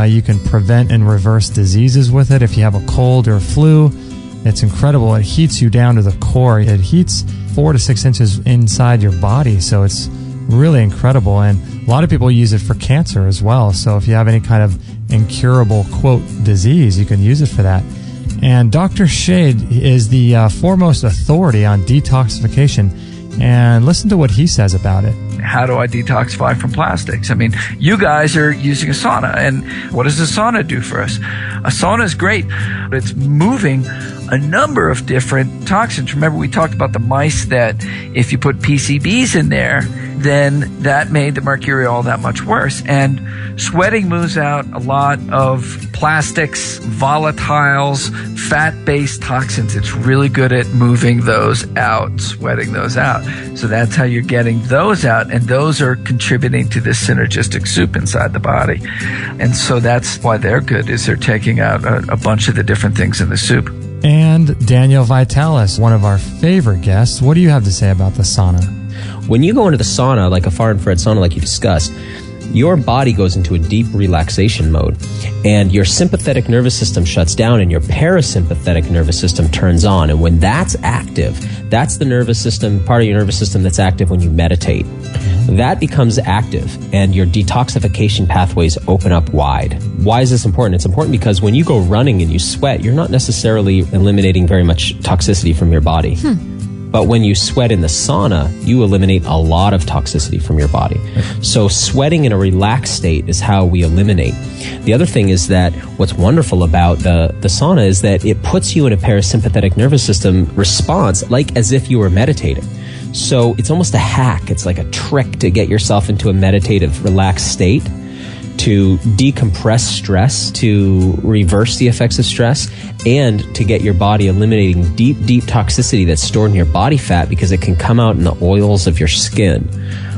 You can prevent and reverse diseases with it if you have a cold or flu. It's incredible. It heats you down to the core. It heats 4 to 6 inches inside your body, so it's really incredible. And a lot of people use it for cancer as well. So if you have any kind of incurable, quote, disease, you can use it for that. And Dr. Shade is the foremost authority on detoxification. And listen to what he says about it. how do I detoxify from plastics? I mean, you guys are using a sauna, and what does a sauna do for us? A sauna is great. It's moving a number of different toxins. Remember, we talked about the mice that if you put PCBs in there, then that made the mercury all that much worse. And sweating moves out a lot of plastics, volatiles, fat-based toxins. It's really good at moving those out, sweating those out. So that's how you're getting those out, and those are contributing to this synergistic soup inside the body. And so that's why they're good, is they're taking out a bunch of the different things in the soup. And Daniel Vitalis, one of our favorite guests. What do you have to say about the sauna? When you go into the sauna, like a far infrared sauna like you discussed, your body goes into a deep relaxation mode, and your sympathetic nervous system shuts down and your parasympathetic nervous system turns on. And when that's active, that's the nervous system, part of your nervous system that's active when you meditate. That becomes active and your detoxification pathways open up wide. Why is this important? It's important because when you go running and you sweat, you're not necessarily eliminating very much toxicity from your body. But when you sweat in the sauna, you eliminate a lot of toxicity from your body. So sweating in a relaxed state is how we eliminate. The other thing is that what's wonderful about the sauna is that it puts you in a parasympathetic nervous system response, like as if you were meditating. So it's almost a hack. It's like a trick to get yourself into a meditative, relaxed state, to decompress stress, to reverse the effects of stress, and to get your body eliminating deep, deep toxicity that's stored in your body fat because it can come out in the oils of your skin.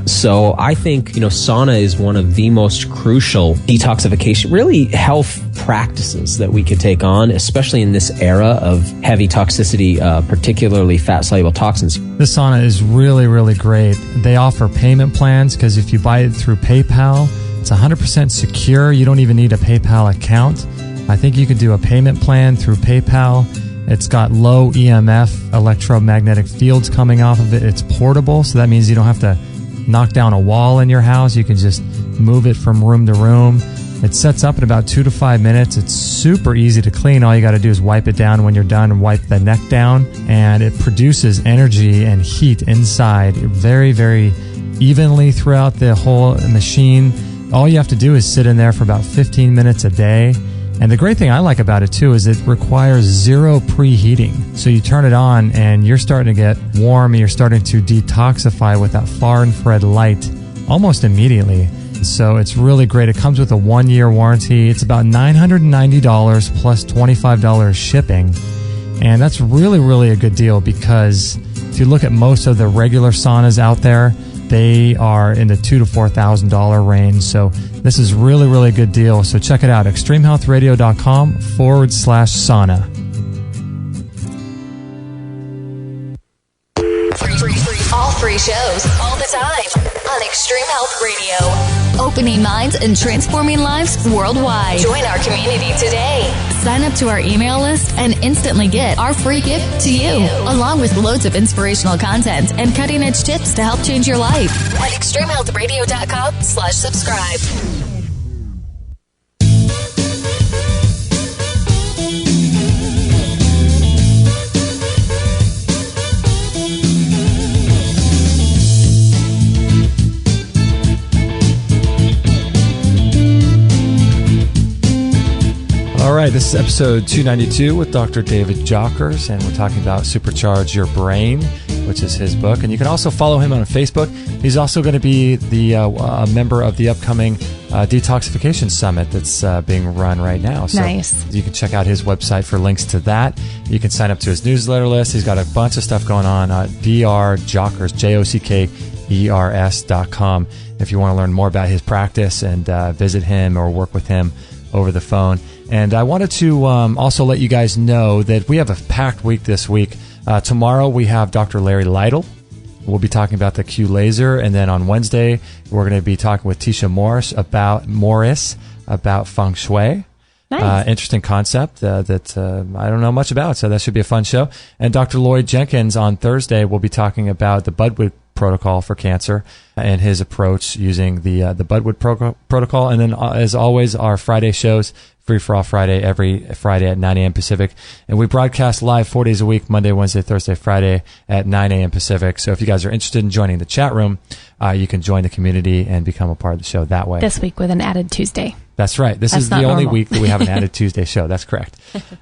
So I think, sauna is one of the most crucial detoxification, really health practices that we could take on, especially in this era of heavy toxicity, particularly fat-soluble toxins. The sauna is really, really great. They offer payment plans because if you buy it through PayPal, it's 100% secure. You don't even need a PayPal account. I think you could do a payment plan through PayPal. It's got low EMF electromagnetic fields coming off of it. It's portable, so that means you don't have to knock down a wall in your house. You can just move it from room to room. It sets up in about 2 to 5 minutes. It's super easy to clean. All you got to do is wipe it down when you're done and wipe the neck down. And it produces energy and heat inside very, very evenly throughout the whole machine. All you have to do is sit in there for about 15 minutes a day. And the great thing I like about it too is it requires zero preheating. So you turn it on and you're starting to get warm and you're starting to detoxify with that far infrared light almost immediately. So it's really great. It comes with a 1-year warranty. It's about $990 plus $25 shipping. And that's really, really a good deal because if you look at most of the regular saunas out there, they are in the $2,000 to $4,000 range. So this is really, really a good deal. So check it out, extremehealthradio.com/sauna. All free shows, all the time on Extreme Health Radio. Opening minds and transforming lives worldwide. Join our community today. Sign up to our email list and instantly get our free gift to you, along with loads of inspirational content and cutting-edge tips to help change your life at extremehealthradio.com/subscribe. All right, this is episode 292 with Dr. David Jockers, and we're talking about Supercharge Your Brain, which is his book. And you can also follow him on Facebook. He's also going to be a member of the upcoming Detoxification Summit that's being run right now. So nice. You can check out his website for links to that. You can sign up to his newsletter list. He's got a bunch of stuff going on at drjockers, JOCKERS.com if you want to learn more about his practice and visit him or work with him over the phone. And I wanted to also let you guys know that we have a packed week this week. Tomorrow we have Dr. Larry Lytle. We'll be talking about the Q laser. And then on Wednesday, we're going to be talking with Tisha Morris about feng shui. Nice. Interesting concept that I don't know much about, so that should be a fun show. And Dr. Lloyd Jenkins on Thursday will be talking about the Budwood protocol for cancer and his approach using the Budwood protocol. And then, as always, our Friday shows Free for All Friday, every Friday at 9 a.m. Pacific. And we broadcast live 4 days a week, Monday, Wednesday, Thursday, Friday at 9 a.m. Pacific. So if you guys are interested in joining the chat room, you can join the community and become a part of the show that way. This week with an added Tuesday. That's right. This is the only week that we have an added Tuesday show. That's correct.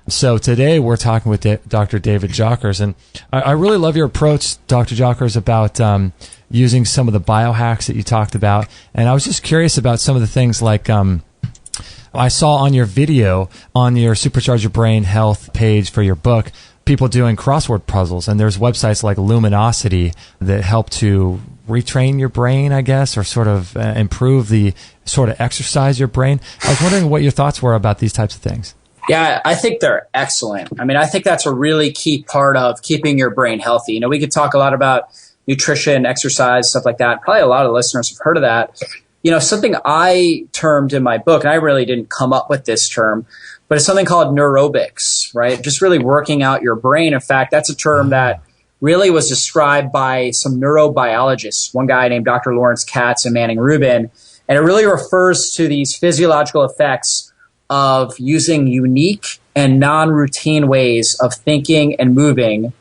So today we're talking with Dr. David Jockers. And I really love your approach, Dr. Jockers, about using some of the biohacks that you talked about. And I was just curious about some of the things like I saw on your video on your Supercharge Your Brain Health page for your book, people doing crossword puzzles. And there's websites like Luminosity that help to retrain your brain, I guess, or sort of improve the sort of exercise your brain. I was wondering what your thoughts were about these types of things. Yeah, I think they're excellent. I mean, I think that's a really key part of keeping your brain healthy. You know, we could talk a lot about nutrition, exercise, stuff like that. Probably a lot of listeners have heard of that. You know, something I termed in my book, and I really didn't come up with this term, but it's something called neurobics, right? Just really working out your brain. In fact, that's a term that really was described by some neurobiologists, one guy named Dr. Lawrence Katz and Manning Rubin. And it really refers to these physiological effects of using unique and non-routine ways of thinking and moving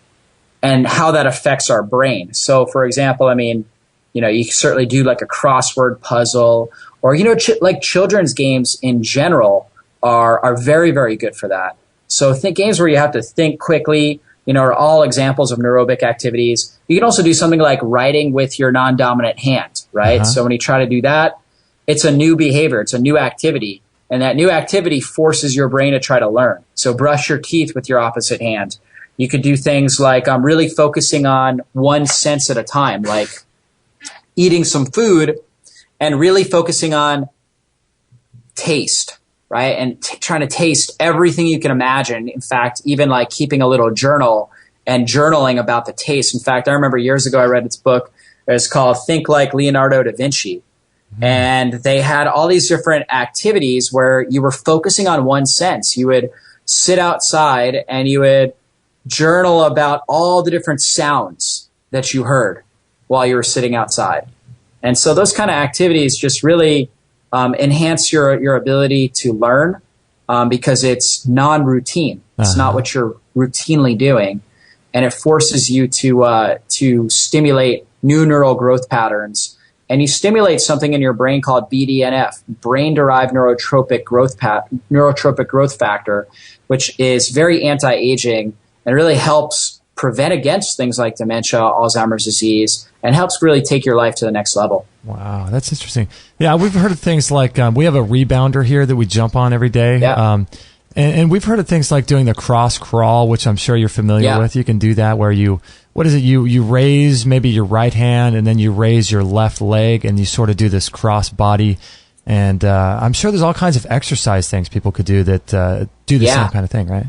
and how that affects our brain. So, for example, I mean, you know, you can certainly do like a crossword puzzle or, you know, like children's games in general are very, very good for that. So think games where you have to think quickly, you know, are all examples of neurobic activities. You can also do something like writing with your non-dominant hand, right? So when you try to do that, it's a new behavior. It's a new activity. And that new activity forces your brain to try to learn. So brush your teeth with your opposite hand. You could do things like really focusing on one sense at a time, like eating some food and really focusing on taste, right? And trying to taste everything you can imagine. In fact, even like keeping a little journal and journaling about the taste. In fact, I remember years ago I read this book. It's called Think Like Leonardo da Vinci. And they had all these different activities where you were focusing on one sense. You would sit outside and you would journal about all the different sounds that you heard while you were sitting outside. And so those kind of activities just really enhance your ability to learn because it's non-routine. It's not what you're routinely doing. And it forces you to stimulate new neural growth patterns. And you stimulate something in your brain called BDNF, brain-derived neurotropic growth factor, which is very anti-aging and really helps prevent against things like dementia, Alzheimer's disease, and helps really take your life to the next level. Wow, that's interesting. Yeah, we've heard of things like we have a rebounder here that we jump on every day. Yeah. And we've heard of things like doing the cross crawl, which I'm sure you're familiar with. You can do that where you raise maybe your right hand and then you raise your left leg and you sort of do this cross body. And I'm sure there's all kinds of exercise things people could do that do the same kind of thing, right?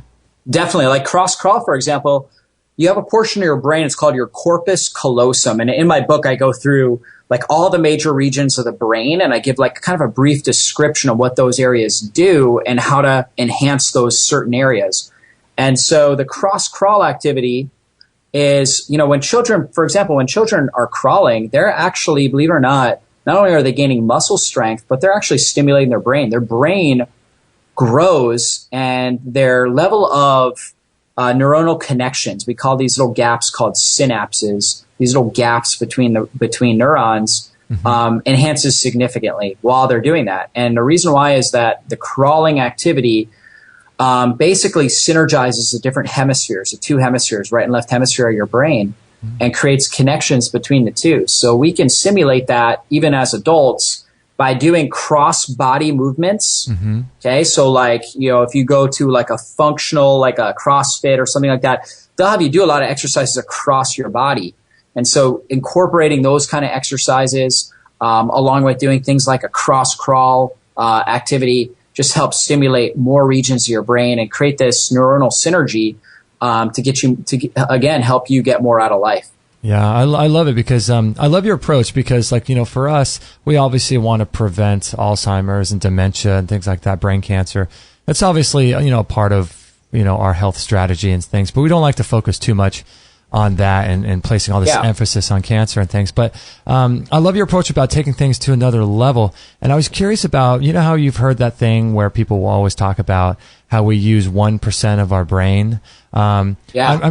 Definitely. Like cross crawl, for example, you have a portion of your brain, it's called your corpus callosum. And in my book, I go through like all the major regions of the brain and I give like kind of a brief description of what those areas do and how to enhance those certain areas. And so the cross crawl activity is, you know, when children are crawling, they're actually, believe it or not only are they gaining muscle strength, but they're actually stimulating their brain. Their brain grows and their level of neuronal connections, we call these little gaps called synapses, these little gaps between neurons, enhances significantly while they're doing that. And the reason why is that the crawling activity basically synergizes the different hemispheres, the two hemispheres, right and left hemisphere of your brain, and creates connections between the two. So we can simulate that even as adults by doing cross body movements. Okay. So like, you know, if you go to like a functional, like a CrossFit or something like that, they'll have you do a lot of exercises across your body. And so incorporating those kind of exercises, along with doing things like a cross crawl activity, just helps stimulate more regions of your brain and create this neuronal synergy to get you to, again, help you get more out of life. Yeah, I love it because I love your approach because, like, you know, for us, we obviously want to prevent Alzheimer's and dementia and things like that, brain cancer. That's obviously, you know, part of, you know, our health strategy and things, but we don't like to focus too much on that and placing all this emphasis on cancer and things. But I love your approach about taking things to another level. And I was curious about, you know how you've heard that thing where people will always talk about how we use 1% of our brain. I'm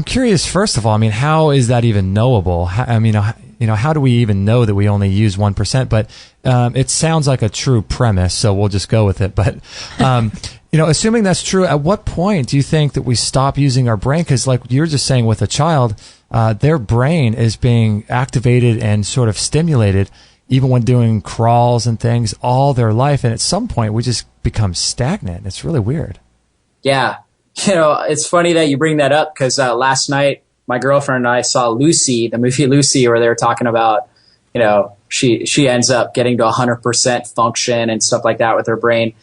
curious, first of all, I mean, how is that even knowable? How do we even know that we only use 1%? But it sounds like a true premise, so we'll just go with it. But assuming that's true, at what point do you think that we stop using our brain? Because like you're just saying with a child, their brain is being activated and sort of stimulated even when doing crawls and things all their life. And at some point, we just become stagnant. It's really weird. Yeah. It's funny that you bring that up because last night, my girlfriend and I saw Lucy, the movie Lucy, where they were talking about, she ends up getting to 100% function and stuff like that with her brain.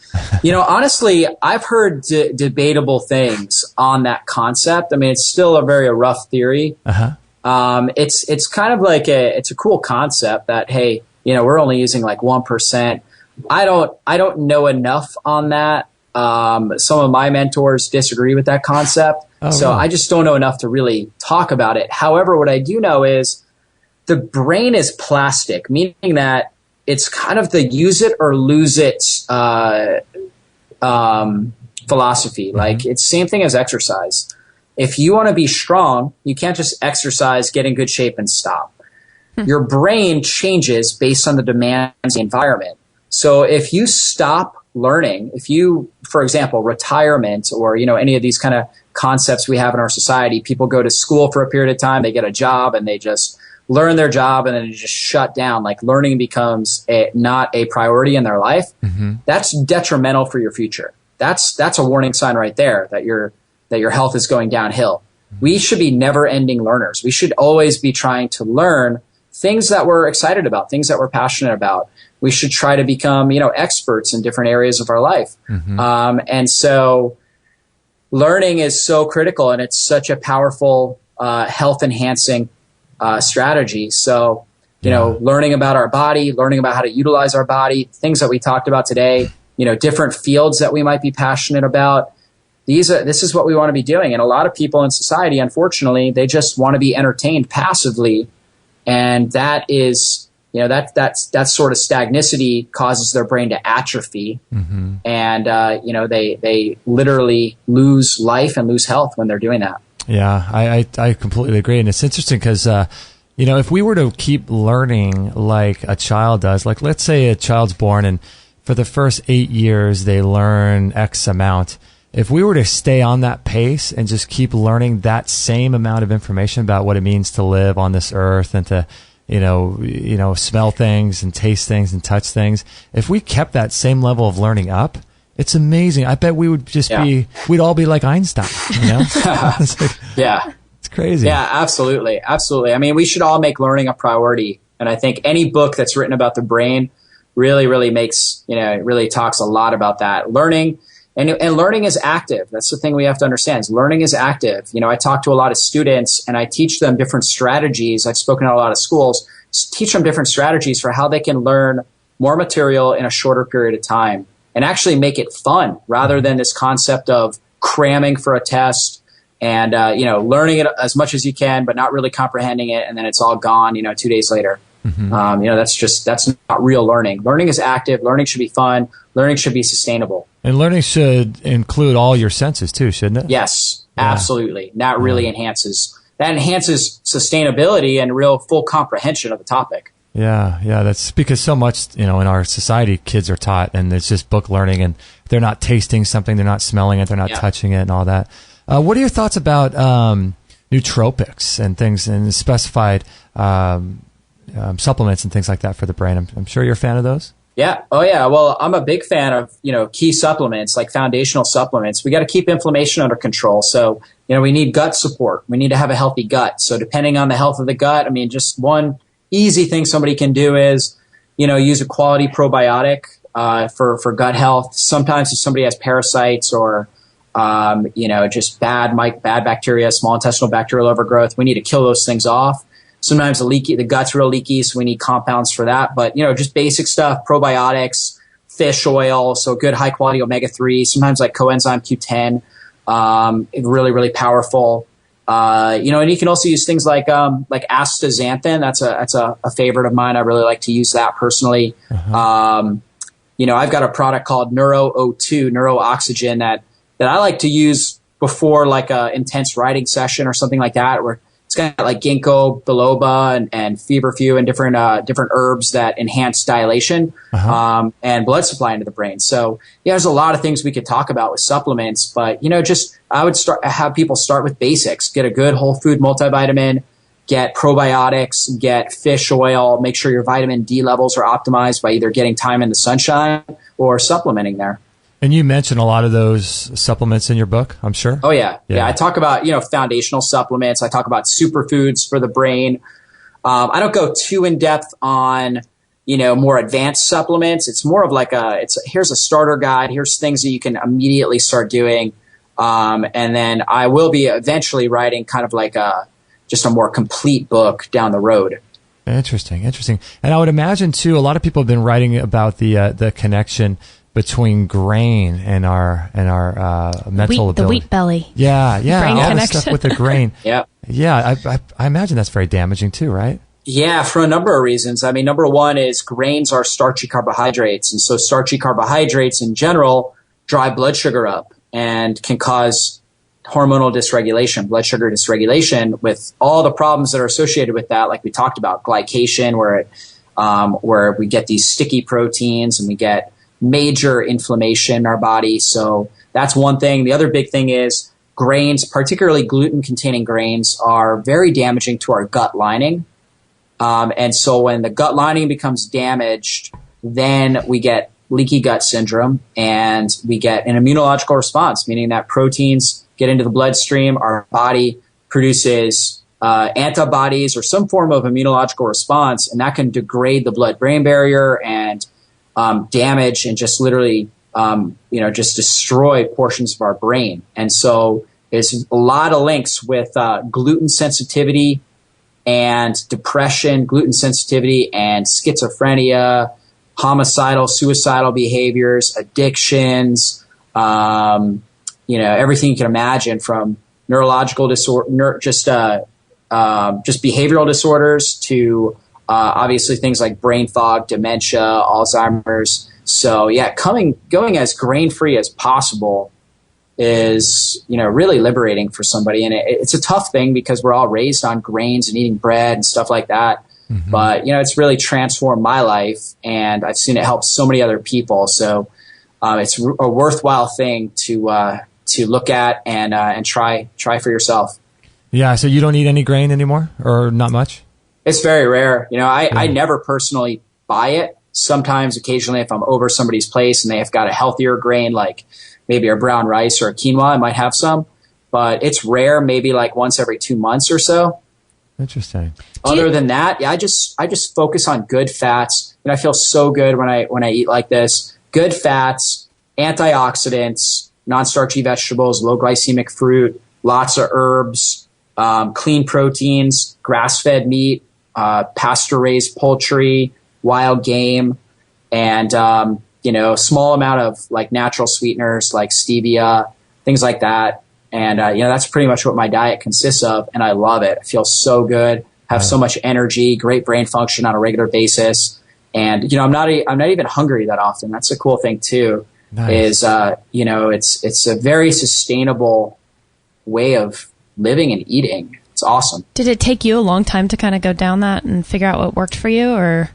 Honestly, I've heard debatable things on that concept. I mean, it's still a very rough theory. It's kind of like it's a cool concept that, hey, we're only using like 1%. I don't know enough on that. Some of my mentors disagree with that concept. So I just don't know enough to really talk about it. However, what I do know is the brain is plastic, meaning that it's kind of the use it or lose it philosophy. Like it's the same thing as exercise. If you want to be strong, you can't just exercise, get in good shape and stop. Your brain changes based on the demands of the environment. So if you stop learning, if you, for example, retirement or, any of these kind of concepts we have in our society, people go to school for a period of time, they get a job and they just learn their job and then it just shut down. Like learning becomes not a priority in their life. That's detrimental for your future. That's a warning sign right there that your health is going downhill. We should be never ending learners. We should always be trying to learn things that we're excited about, things that we're passionate about. We should try to become, experts in different areas of our life. And so learning is so critical and it's such a powerful health enhancing strategy. So, learning about our body, learning about how to utilize our body, things that we talked about today, different fields that we might be passionate about. This is what we want to be doing. And a lot of people in society, unfortunately, they just want to be entertained passively. And that is, that sort of stagnicity causes their brain to atrophy. And, they literally lose life and lose health when they're doing that. Yeah, I completely agree. And it's interesting because, if we were to keep learning like a child does, like let's say a child's born and for the first 8 years they learn X amount. If we were to stay on that pace and just keep learning that same amount of information about what it means to live on this earth and to, smell things and taste things and touch things, if we kept that same level of learning up, it's amazing. I bet we would just we'd all be like Einstein, It's crazy. Yeah, absolutely. Absolutely. I mean, we should all make learning a priority. And I think any book that's written about the brain really, really makes, really talks a lot about that. Learning and learning is active. That's the thing we have to understand is learning is active. I talk to a lot of students and I teach them different strategies. I've spoken at a lot of schools, teach them different strategies for how they can learn more material in a shorter period of time and actually make it fun rather than this concept of cramming for a test and, learning it as much as you can, but not really comprehending it. And then it's all gone, 2 days later. That's not real learning. Learning is active. Learning should be fun. Learning should be sustainable. And learning should include all your senses too, shouldn't it? Yes, absolutely. That really enhances sustainability and real full comprehension of the topic. Yeah. That's because so much, in our society, kids are taught and it's just book learning and they're not tasting something, they're not smelling it, they're not touching it and all that. What are your thoughts about nootropics and things and specified supplements and things like that for the brain? I'm sure you're a fan of those. Yeah. Oh, yeah. Well, I'm a big fan of, key supplements like foundational supplements. We got to keep inflammation under control. So, we need gut support. We need to have a healthy gut. So depending on the health of the gut, I mean, just one easy thing somebody can do is, use a quality probiotic for gut health. Sometimes if somebody has parasites or, just bad bacteria, small intestinal bacterial overgrowth, we need to kill those things off. Sometimes the gut's real leaky, so we need compounds for that. But, just basic stuff, probiotics, fish oil, so good high quality omega-3, sometimes like coenzyme Q10, really, really powerful. And you can also use things like astaxanthin. That's a favorite of mine. I really like to use that personally. I've got a product called Neuro O2, Neuro Oxygen that I like to use before like a intense riding session or something like that, where it's got like ginkgo biloba and feverfew and different herbs that enhance dilation and blood supply into the brain. So there's a lot of things we could talk about with supplements, but I would have people start with basics. Get a good whole food multivitamin, get probiotics, get fish oil, make sure your vitamin D levels are optimized by either getting time in the sunshine or supplementing there. And you mentioned a lot of those supplements in your book, I'm sure. Oh, yeah. I talk about, foundational supplements. I talk about superfoods for the brain. I don't go too in depth on, more advanced supplements. It's more of like here's a starter guide. Here's things that you can immediately start doing. And then I will be eventually writing kind of like just a more complete book down the road. Interesting. And I would imagine too, a lot of people have been writing about the connection between grain and our mental ability. The wheat belly. Yeah. Brain all connection. the stuff with the grain. Yeah. I imagine that's very damaging too, right? Yeah, for a number of reasons. I mean, number one is grains are starchy carbohydrates. And so starchy carbohydrates in general drive blood sugar up and can cause hormonal dysregulation, blood sugar dysregulation, with all the problems that are associated with that, like we talked about, glycation, where we get these sticky proteins and we get major inflammation in our body. So that's one thing. The other big thing is grains, particularly gluten-containing grains, are very damaging to our gut lining. And so when the gut lining becomes damaged, then we get leaky gut syndrome and we get an immunological response, meaning that proteins get into the bloodstream, our body produces antibodies or some form of immunological response, and that can degrade the blood-brain barrier and damage and just literally, just destroy portions of our brain. And so there's a lot of links with gluten sensitivity and depression, gluten sensitivity and schizophrenia, homicidal, suicidal behaviors, addictions, everything you can imagine, from neurological disorder, just behavioral disorders to obviously things like brain fog, dementia, Alzheimer's. So yeah, going as grain-free as possible is, really liberating for somebody. And it's a tough thing because we're all raised on grains and eating bread and stuff like that. Mm-hmm. But, it's really transformed my life, and I've seen it help so many other people. So it's a worthwhile thing to look at and try for yourself. Yeah. So you don't eat any grain anymore, or not much? It's very rare. I never personally buy it. Sometimes, occasionally, if I'm over somebody's place and they have got a healthier grain, like maybe a brown rice or a quinoa, I might have some. But it's rare, maybe like once every 2 months or so. Interesting. Other than that, I just focus on good fats. And I feel so good when I eat like this. Good fats, antioxidants, non-starchy vegetables, low glycemic fruit, lots of herbs, clean proteins, grass-fed meat, pasture-raised poultry, wild game, and small amount of like natural sweeteners like stevia, things like that. And that's pretty much what my diet consists of, and I love it. I feel so good, have so much energy, great brain function on a regular basis, and I'm not even hungry that often. That's a cool thing too. Nice. Is it's a very sustainable way of living and eating. It's awesome. Did it take you a long time to kind of go down that and figure out what worked for you, or?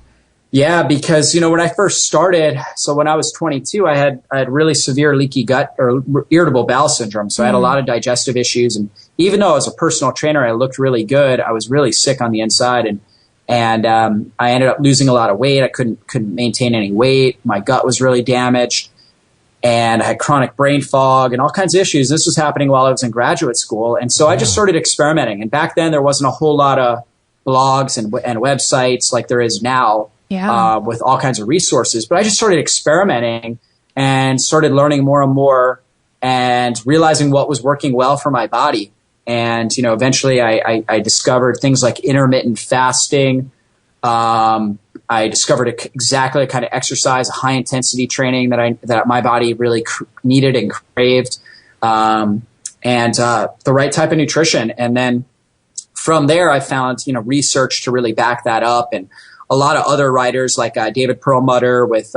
Yeah, because, when I first started, so when I was 22, I had really severe leaky gut or irritable bowel syndrome. So I had a lot of digestive issues. And even though I was a personal trainer, I looked really good. I was really sick on the inside, and I ended up losing a lot of weight. I couldn't maintain any weight. My gut was really damaged, and I had chronic brain fog and all kinds of issues. This was happening while I was in graduate school. And so I just started experimenting. And back then there wasn't a whole lot of blogs and websites like there is now. Yeah. With all kinds of resources. But I just started experimenting and started learning more and more and realizing what was working well for my body. And, eventually I discovered things like intermittent fasting. I discovered exactly the kind of exercise, high intensity training that my body really needed and craved. and the right type of nutrition. And then from there, I found, research to really back that up, and a lot of other writers like David Perlmutter with,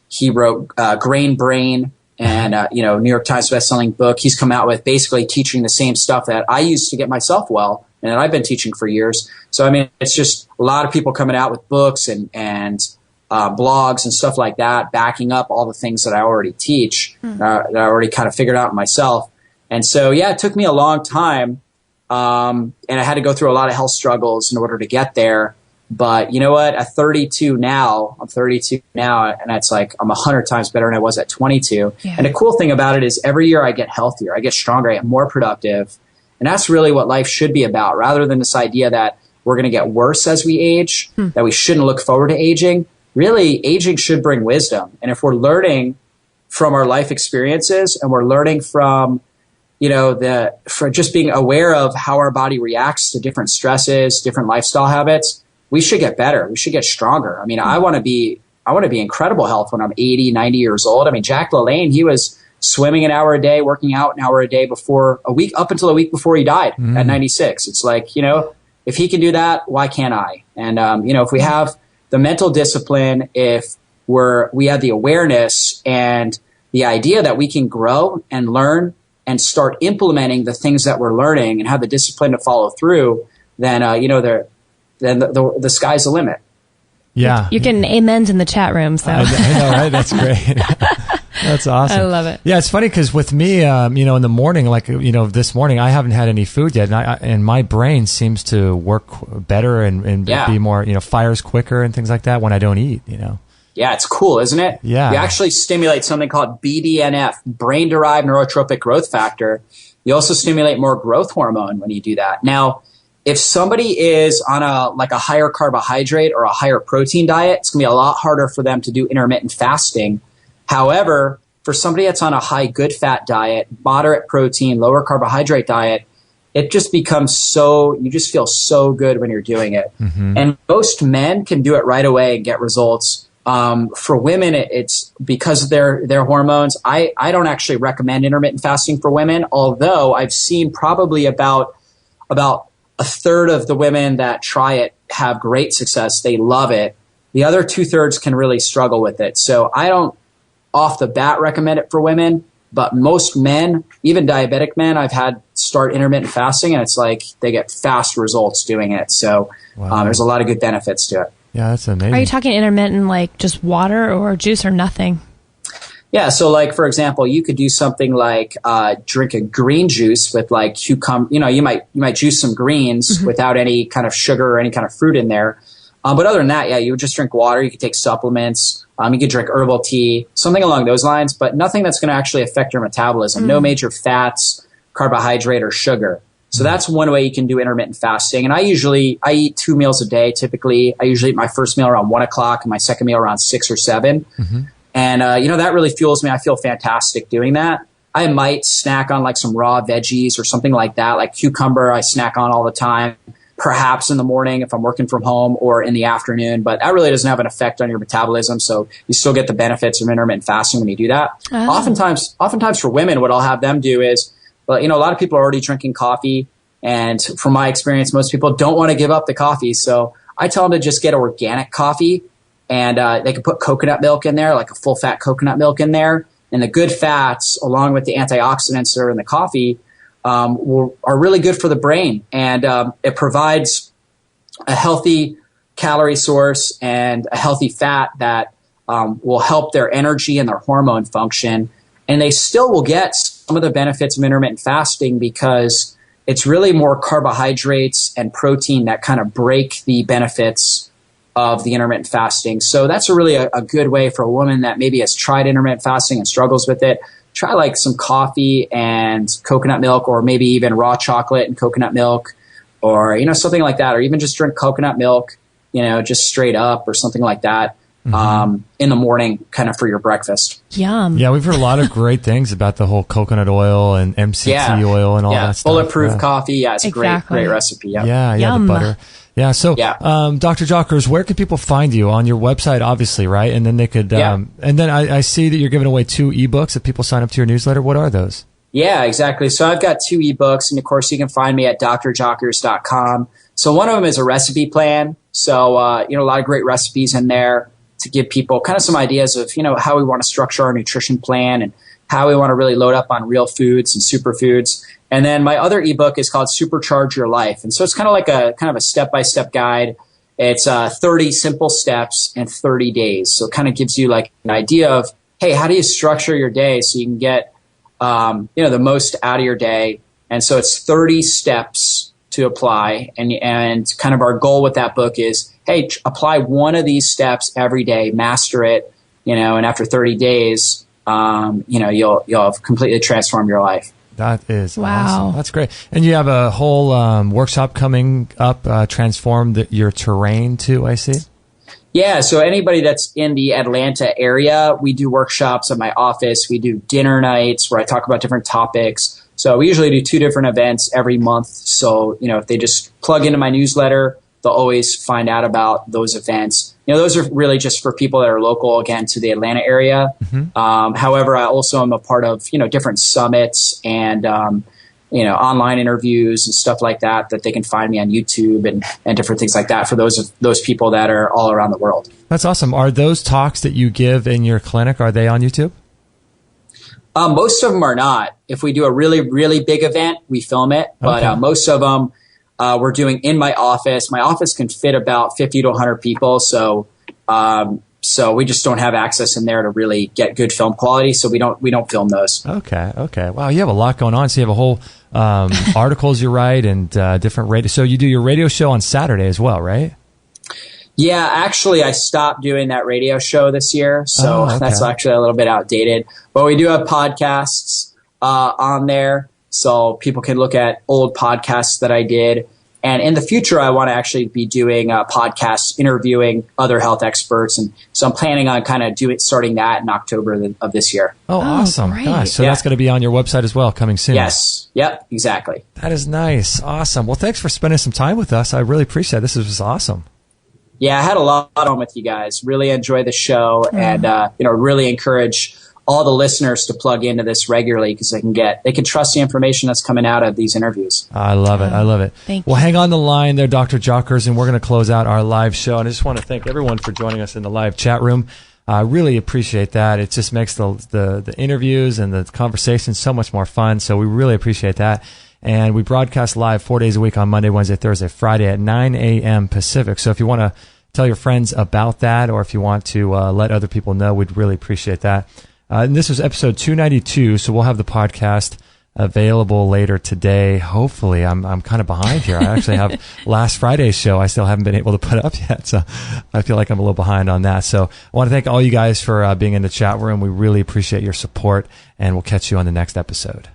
he wrote Grain Brain, and, New York Times bestselling book. He's come out with basically teaching the same stuff that I used to get myself well, and that I've been teaching for years. So, I mean, it's just a lot of people coming out with books and blogs and stuff like that, backing up all the things that I already teach, that I already kind of figured out myself. And so, yeah, it took me a long time. And I had to go through a lot of health struggles in order to get there. But you know what? At 32 now, I'm 32 now, and it's like I'm 100 times better than I was at 22. Yeah. And the cool thing about it is every year I get healthier, I get stronger, I get more productive. And that's really what life should be about, rather than this idea that we're going to get worse as we age, that we shouldn't look forward to aging. Really, aging should bring wisdom. And if we're learning from our life experiences, and we're learning from for just being aware of how our body reacts to different stresses, different lifestyle habits, we should get better. We should get stronger. I mean, I want to be in incredible health when I'm 80, 90 years old. I mean, Jack LaLanne, he was swimming an hour a day, working up until a week before he died at 96. It's like, if he can do that, why can't I? And, if we have the mental discipline, if we have the awareness and the idea that we can grow and learn and start implementing the things that we're learning and have the discipline to follow through, then, then the sky's the limit. Yeah. You're getting amens in the chat room. So I know, right? That's great. That's awesome. I love it. Yeah, it's funny because with me, in the morning, this morning, I haven't had any food yet, and my brain seems to work better and be more, fires quicker and things like that when I don't eat, Yeah, it's cool, isn't it? Yeah. You actually stimulate something called BDNF, brain-derived neurotrophic growth factor. You also stimulate more growth hormone when you do that. Now, if somebody is on a higher carbohydrate or a higher protein diet, it's going to be a lot harder for them to do intermittent fasting. However, for somebody that's on a high good fat diet, moderate protein, lower carbohydrate diet, it just becomes you just feel so good when you're doing it. Mm-hmm. And most men can do it right away and get results. For women, it's because of their hormones. I don't actually recommend intermittent fasting for women, although I've seen probably about a third of the women that try it have great success. They love it. The other 2/3 can really struggle with it. So I don't off the bat recommend it for women, but most men, even diabetic men, I've had start intermittent fasting, and it's like they get fast results doing it. So there's a lot of good benefits to it. Yeah, that's amazing. Are you talking intermittent like just water or juice or nothing? Yeah, so like for example, you could do something like drink a green juice with like cucumber. You might juice some greens without any kind of sugar or any kind of fruit in there. But other than that, yeah, you would just drink water. You could take supplements. You could drink herbal tea, something along those lines, but nothing that's going to actually affect your metabolism. No major fats, carbohydrate, or sugar. So that's one way you can do intermittent fasting. And I eat 2 meals a day. Typically, I usually eat my first meal around 1 o'clock and my second meal around 6 or 7. Mm-hmm. And, that really fuels me. I feel fantastic doing that. I might snack on like some raw veggies or something like that, like cucumber. I snack on all the time, perhaps in the morning if I'm working from home or in the afternoon, but that really doesn't have an effect on your metabolism. So you still get the benefits of intermittent fasting when you do that. Oh. Oftentimes for women, what I'll have them do is, a lot of people are already drinking coffee. And from my experience, most people don't want to give up the coffee. So I tell them to just get organic coffee. And they can put coconut milk in there, like a full-fat coconut milk in there. And the good fats, along with the antioxidants that are in the coffee, are really good for the brain. And it provides a healthy calorie source and a healthy fat that will help their energy and their hormone function. And they still will get some of the benefits of intermittent fasting because it's really more carbohydrates and protein that kind of break the benefits of the intermittent fasting. So that's really a good way for a woman that maybe has tried intermittent fasting and struggles with it. Try like some coffee and coconut milk, or maybe even raw chocolate and coconut milk, or, something like that, or even just drink coconut milk, just straight up or something like that. In the morning, kind of for your breakfast. Yum. Yeah, we've heard a lot of great things about the whole coconut oil and MCT oil and all that stuff. Bulletproof coffee. Yeah, it's a great recipe. Yeah, the butter. Yeah, so Dr. Jockers, where can people find you? On your website, obviously, right? And then they could, and then I see that you're giving away 2 ebooks if people sign up to your newsletter. What are those? Yeah, exactly. So I've got 2 ebooks, and of course you can find me at drjockers.com. So one of them is a recipe plan. So, a lot of great recipes in there to give people kind of some ideas of, how we want to structure our nutrition plan and how we want to really load up on real foods and superfoods. And then my other ebook is called Supercharge Your Life. And so it's kind of like a step-by-step guide. It's 30 simple steps in 30 days. So it kind of gives you like an idea of, hey, how do you structure your day so you can get the most out of your day. And so it's 30 steps to apply. And kind of our goal with that book is, hey, apply one of these steps every day, master it, and after 30 days, you'll have completely transformed your life. That is awesome. That's great. And you have a whole workshop coming up, Transform Your Terrain too, I see. Yeah, so anybody that's in the Atlanta area, we do workshops at my office. We do dinner nights where I talk about different topics. So we usually do 2 different events every month. So, if they just plug into my newsletter, they'll always find out about those events. Those are really just for people that are local, again, to the Atlanta area. Mm-hmm. However, I also am a part of, different summits and, online interviews and stuff like that they can find me on YouTube and different things like that for those people that are all around the world. That's awesome. Are those talks that you give in your clinic, are they on YouTube? Most of them are not. If we do a really, really big event, we film it. But most of them we're doing in my office. My office can fit about 50 to 100 people. So we just don't have access in there to really get good film quality. So we don't film those. Okay. Wow. You have a lot going on. So you have a whole articles you write and different radio. So you do your radio show on Saturday as well, right? Yeah, actually, I stopped doing that radio show this year. So that's actually a little bit outdated. But we do have podcasts on there. So people can look at old podcasts that I did. And in the future, I want to actually be doing podcasts, interviewing other health experts. And so I'm planning on kind of starting that in October of this year. Oh, awesome. Great. Gosh, so that's going to be on your website as well, coming soon. Yes. Yep, exactly. That is nice. Awesome. Well, thanks for spending some time with us. I really appreciate it. This was awesome. Yeah, I had a lot on with you guys. Really enjoy the show and, really encourage all the listeners to plug into this regularly because they can trust the information that's coming out of these interviews. I love it. Thank you. Well, hang on the line there, Dr. Jockers, and we're going to close out our live show. And I just want to thank everyone for joining us in the live chat room. I really appreciate that. It just makes the interviews and the conversations so much more fun. So we really appreciate that. And we broadcast live 4 days a week on Monday, Wednesday, Thursday, Friday at 9 a.m. Pacific. So if you want to tell your friends about that or if you want to let other people know, we'd really appreciate that. And this was episode 292, so we'll have the podcast available later today. Hopefully, I'm kind of behind here. I actually have last Friday's show I still haven't been able to put up yet, so I feel like I'm a little behind on that. So I want to thank all you guys for being in the chat room. We really appreciate your support, and we'll catch you on the next episode.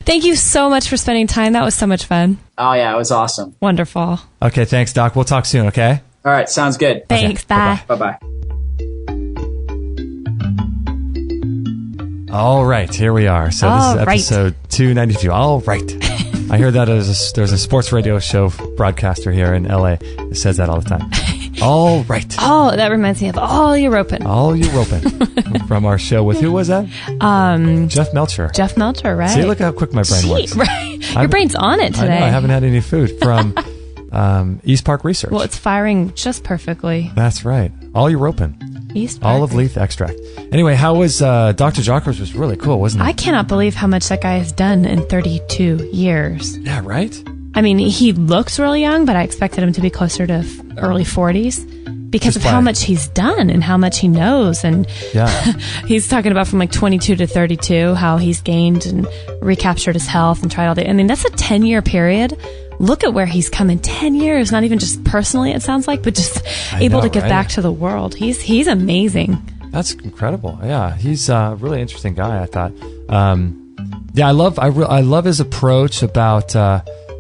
Thank you so much for spending time. That was so much fun. Oh, yeah, it was awesome. Wonderful. Okay, thanks, Doc. We'll talk soon, okay? All right, sounds good. Thanks, okay. Bye. Bye-bye. All right, here we are. So this is episode 292. All right. I hear that there's a sports radio show broadcaster here in LA that says that all the time. All right. Oh, that reminds me of All Europin. All Europin. From our show with, who was that? Jeff Melcher. Jeff Melcher, right. See, look how quick my brain works. Right. Your brain's on it today. I know, I haven't had any food from East Park Research. Well, it's firing just perfectly. That's right. All Europin. East Park. Olive leaf extract. Anyway, how was Dr. Jockers? Was really cool, wasn't it? I cannot believe how much that guy has done in 32 years. Yeah, right? I mean, he looks really young, but I expected him to be closer to early 40s because of how much he's done and how much he knows. And he's talking about from like 22 to 32, how he's gained and recaptured his health and tried all the... I mean, that's a 10-year period. Look at where he's come in 10 years, not even just personally, it sounds like, but just able to get back to the world. He's amazing. That's incredible. Yeah, he's a really interesting guy, I thought. I love his approach about,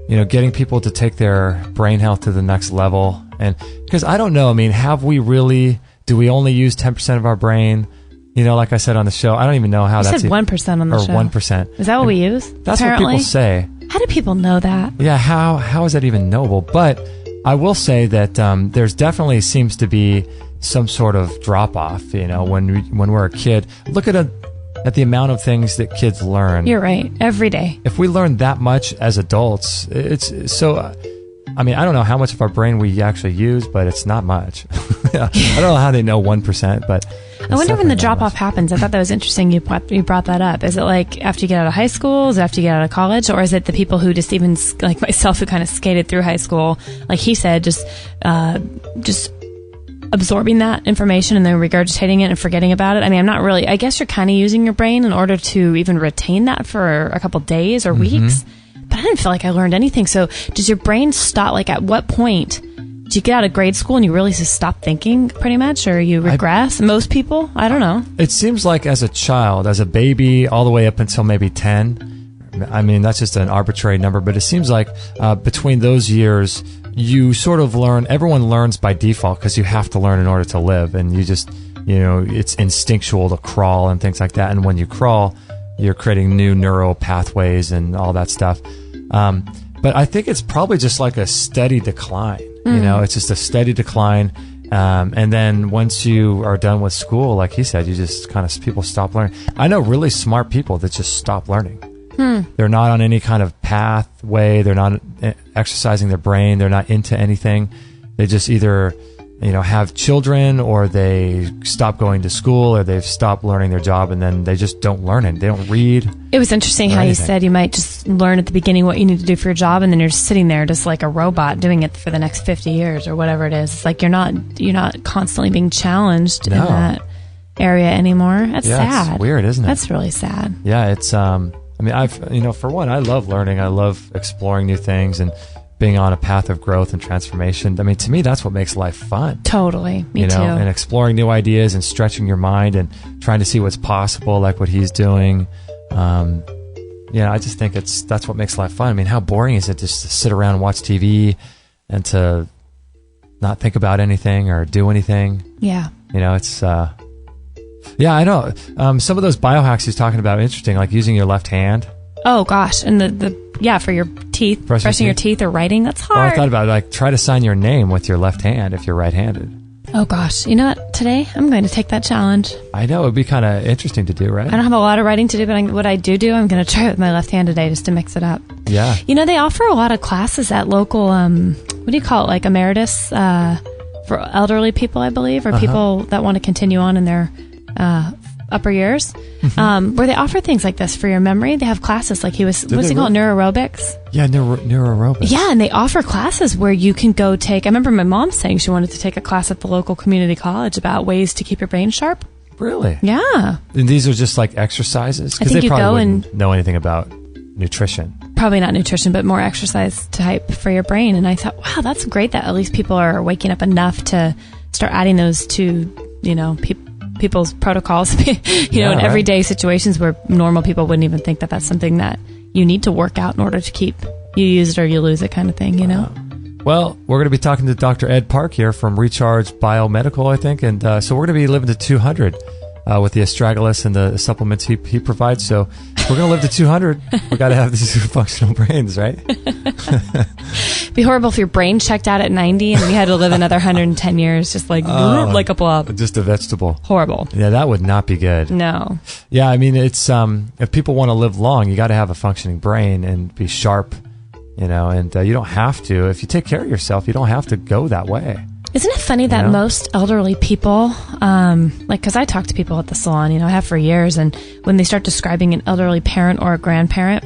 getting people to take their brain health to the next level. And because I don't know, I mean, do we only use 10% of our brain? Like I said on the show, I don't even know how you said 1% on the show. Or 1%. Is that what we use? That's apparently what people say. How do people know that? Yeah, how is that even knowable? But I will say that there's definitely seems to be some sort of drop off. When we're a kid, look at at the amount of things that kids learn. You're right. Every day. If we learn that much as adults, it's so... I mean, I don't know how much of our brain we actually use, but it's not much. I don't know how they know 1%, but... I wonder when the drop-off happens. I thought that was interesting you brought that up. Is it like after you get out of high school? Is it after you get out of college? Or is it the people who just even, like myself, who kind of skated through high school, like he said, just absorbing that information and then regurgitating it and forgetting about it? I mean, I'm not really... I guess you're kind of using your brain in order to even retain that for a couple days or weeks. But I didn't feel like I learned anything. So does your brain stop? Like, at what point do you get out of grade school and you really just stop thinking, pretty much, or you regress? Most people, I don't know. It seems like as a child, as a baby, all the way up until maybe 10. I mean, that's just an arbitrary number, but it seems like between those years, you sort of learn. Everyone learns by default because you have to learn in order to live, and you just, it's instinctual to crawl and things like that. And when you crawl, you're creating new neural pathways and all that stuff. But I think it's probably just like a steady decline. It's just a steady decline. And then once you are done with school, like he said, you just kind of, people stop learning. I know really smart people that just stop learning. They're not on any kind of pathway. They're not exercising their brain. They're not into anything. They just either, have children, or they stop going to school, or they've stopped learning their job, and then they just don't learn it. They don't read. It was interesting how you said you might just learn at the beginning what you need to do for your job, and then you're just sitting there just like a robot doing it for the next 50 years or whatever it is. It's like you're not constantly being challenged in that area anymore. That's sad. It's weird, isn't it? That's really sad. Yeah, it's I mean, for one, I love learning. I love exploring new things and being on a path of growth and transformation. I mean, to me, that's what makes life fun. Totally. Me too. And exploring new ideas and stretching your mind and trying to see what's possible, like what he's doing. I just think that's what makes life fun. I mean, how boring is it just to sit around and watch TV and to not think about anything or do anything? Yeah. It's... I know. Some of those biohacks he's talking about are interesting, like using your left hand. Oh, gosh. And for your teeth, brushing your teeth or writing, that's hard. Oh, I thought about it, like try to sign your name with your left hand if you're right-handed. Oh, gosh. You know what? Today, I'm going to take that challenge. I know. It would be kind of interesting to do, right? I don't have a lot of writing to do, but what I do, I'm going to try it with my left hand today just to mix it up. Yeah. They offer a lot of classes at local, what do you call it, like emeritus for elderly people, I believe, or people that want to continue on in their upper years, where they offer things like this for your memory. They have classes like what's it called, neuroaerobics? Yeah, neuroaerobics. Yeah, and they offer classes where you can go take. I remember my mom saying she wanted to take a class at the local community college about ways to keep your brain sharp. Really? Yeah. And these are just like exercises? Because they probably wouldn't know anything about nutrition. Probably not nutrition, but more exercise type for your brain. And I thought, wow, that's great that at least people are waking up enough to start adding those to, people's protocols, in everyday situations where normal people wouldn't even think that that's something that you need to work out in order to keep. You use it or you lose it kind of thing, Well, we're going to be talking to Dr. Ed Park here from Recharge Biomedical, I think. And so we're going to be living to 200 with the astragalus and the supplements he provides. So we're going to live to 200. We got to have these functional brains, right? It'd be horrible if your brain checked out at 90 and you had to live another 110 years, just like a blob. Just a vegetable. Horrible. Yeah, that would not be good. No. Yeah, I mean, it's if people want to live long, you got to have a functioning brain and be sharp, and you don't have to. If you take care of yourself, you don't have to go that way. Isn't it funny that most elderly people, because I talk to people at the salon, I have for years, and when they start describing an elderly parent or a grandparent,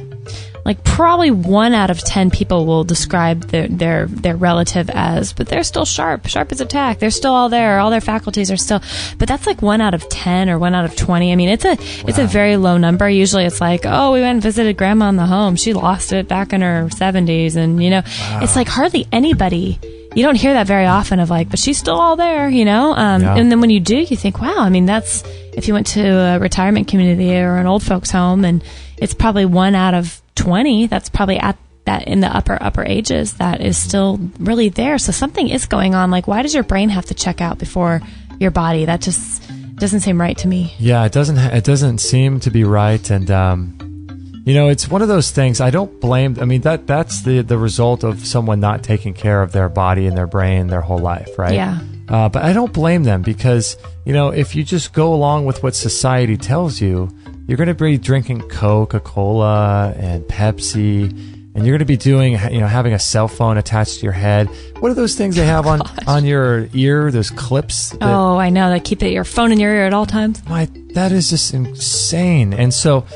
like probably 1 out of 10 people will describe their relative as, but they're still sharp as a tack. They're still all there. All their faculties are still, but that's like 1 out of 10 or 1 out of 20. I mean, it's a very low number. Usually it's like, oh, we went and visited grandma in the home. She lost it back in her 70s. And, it's like hardly anybody. You don't hear that very often of like, but she's still all there, And then when you do, you think, wow, I mean, that's, if you went to a retirement community or an old folks home, and it's probably 1 out of 20, that's probably at that in the upper ages that is still really there. So something is going on. Like, why does your brain have to check out before your body? That just doesn't seem right to me. Yeah, it doesn't seem to be right. And, it's one of those things. I don't blame. I mean, that's the result of someone not taking care of their body and their brain their whole life, right? Yeah. But I don't blame them because, if you just go along with what society tells you, you're going to be drinking Coca-Cola and Pepsi, and you're going to be doing, having a cell phone attached to your head. What are those things they have on your ear? Those clips? I know. They keep your phone in your ear at all times. That is just insane. And so,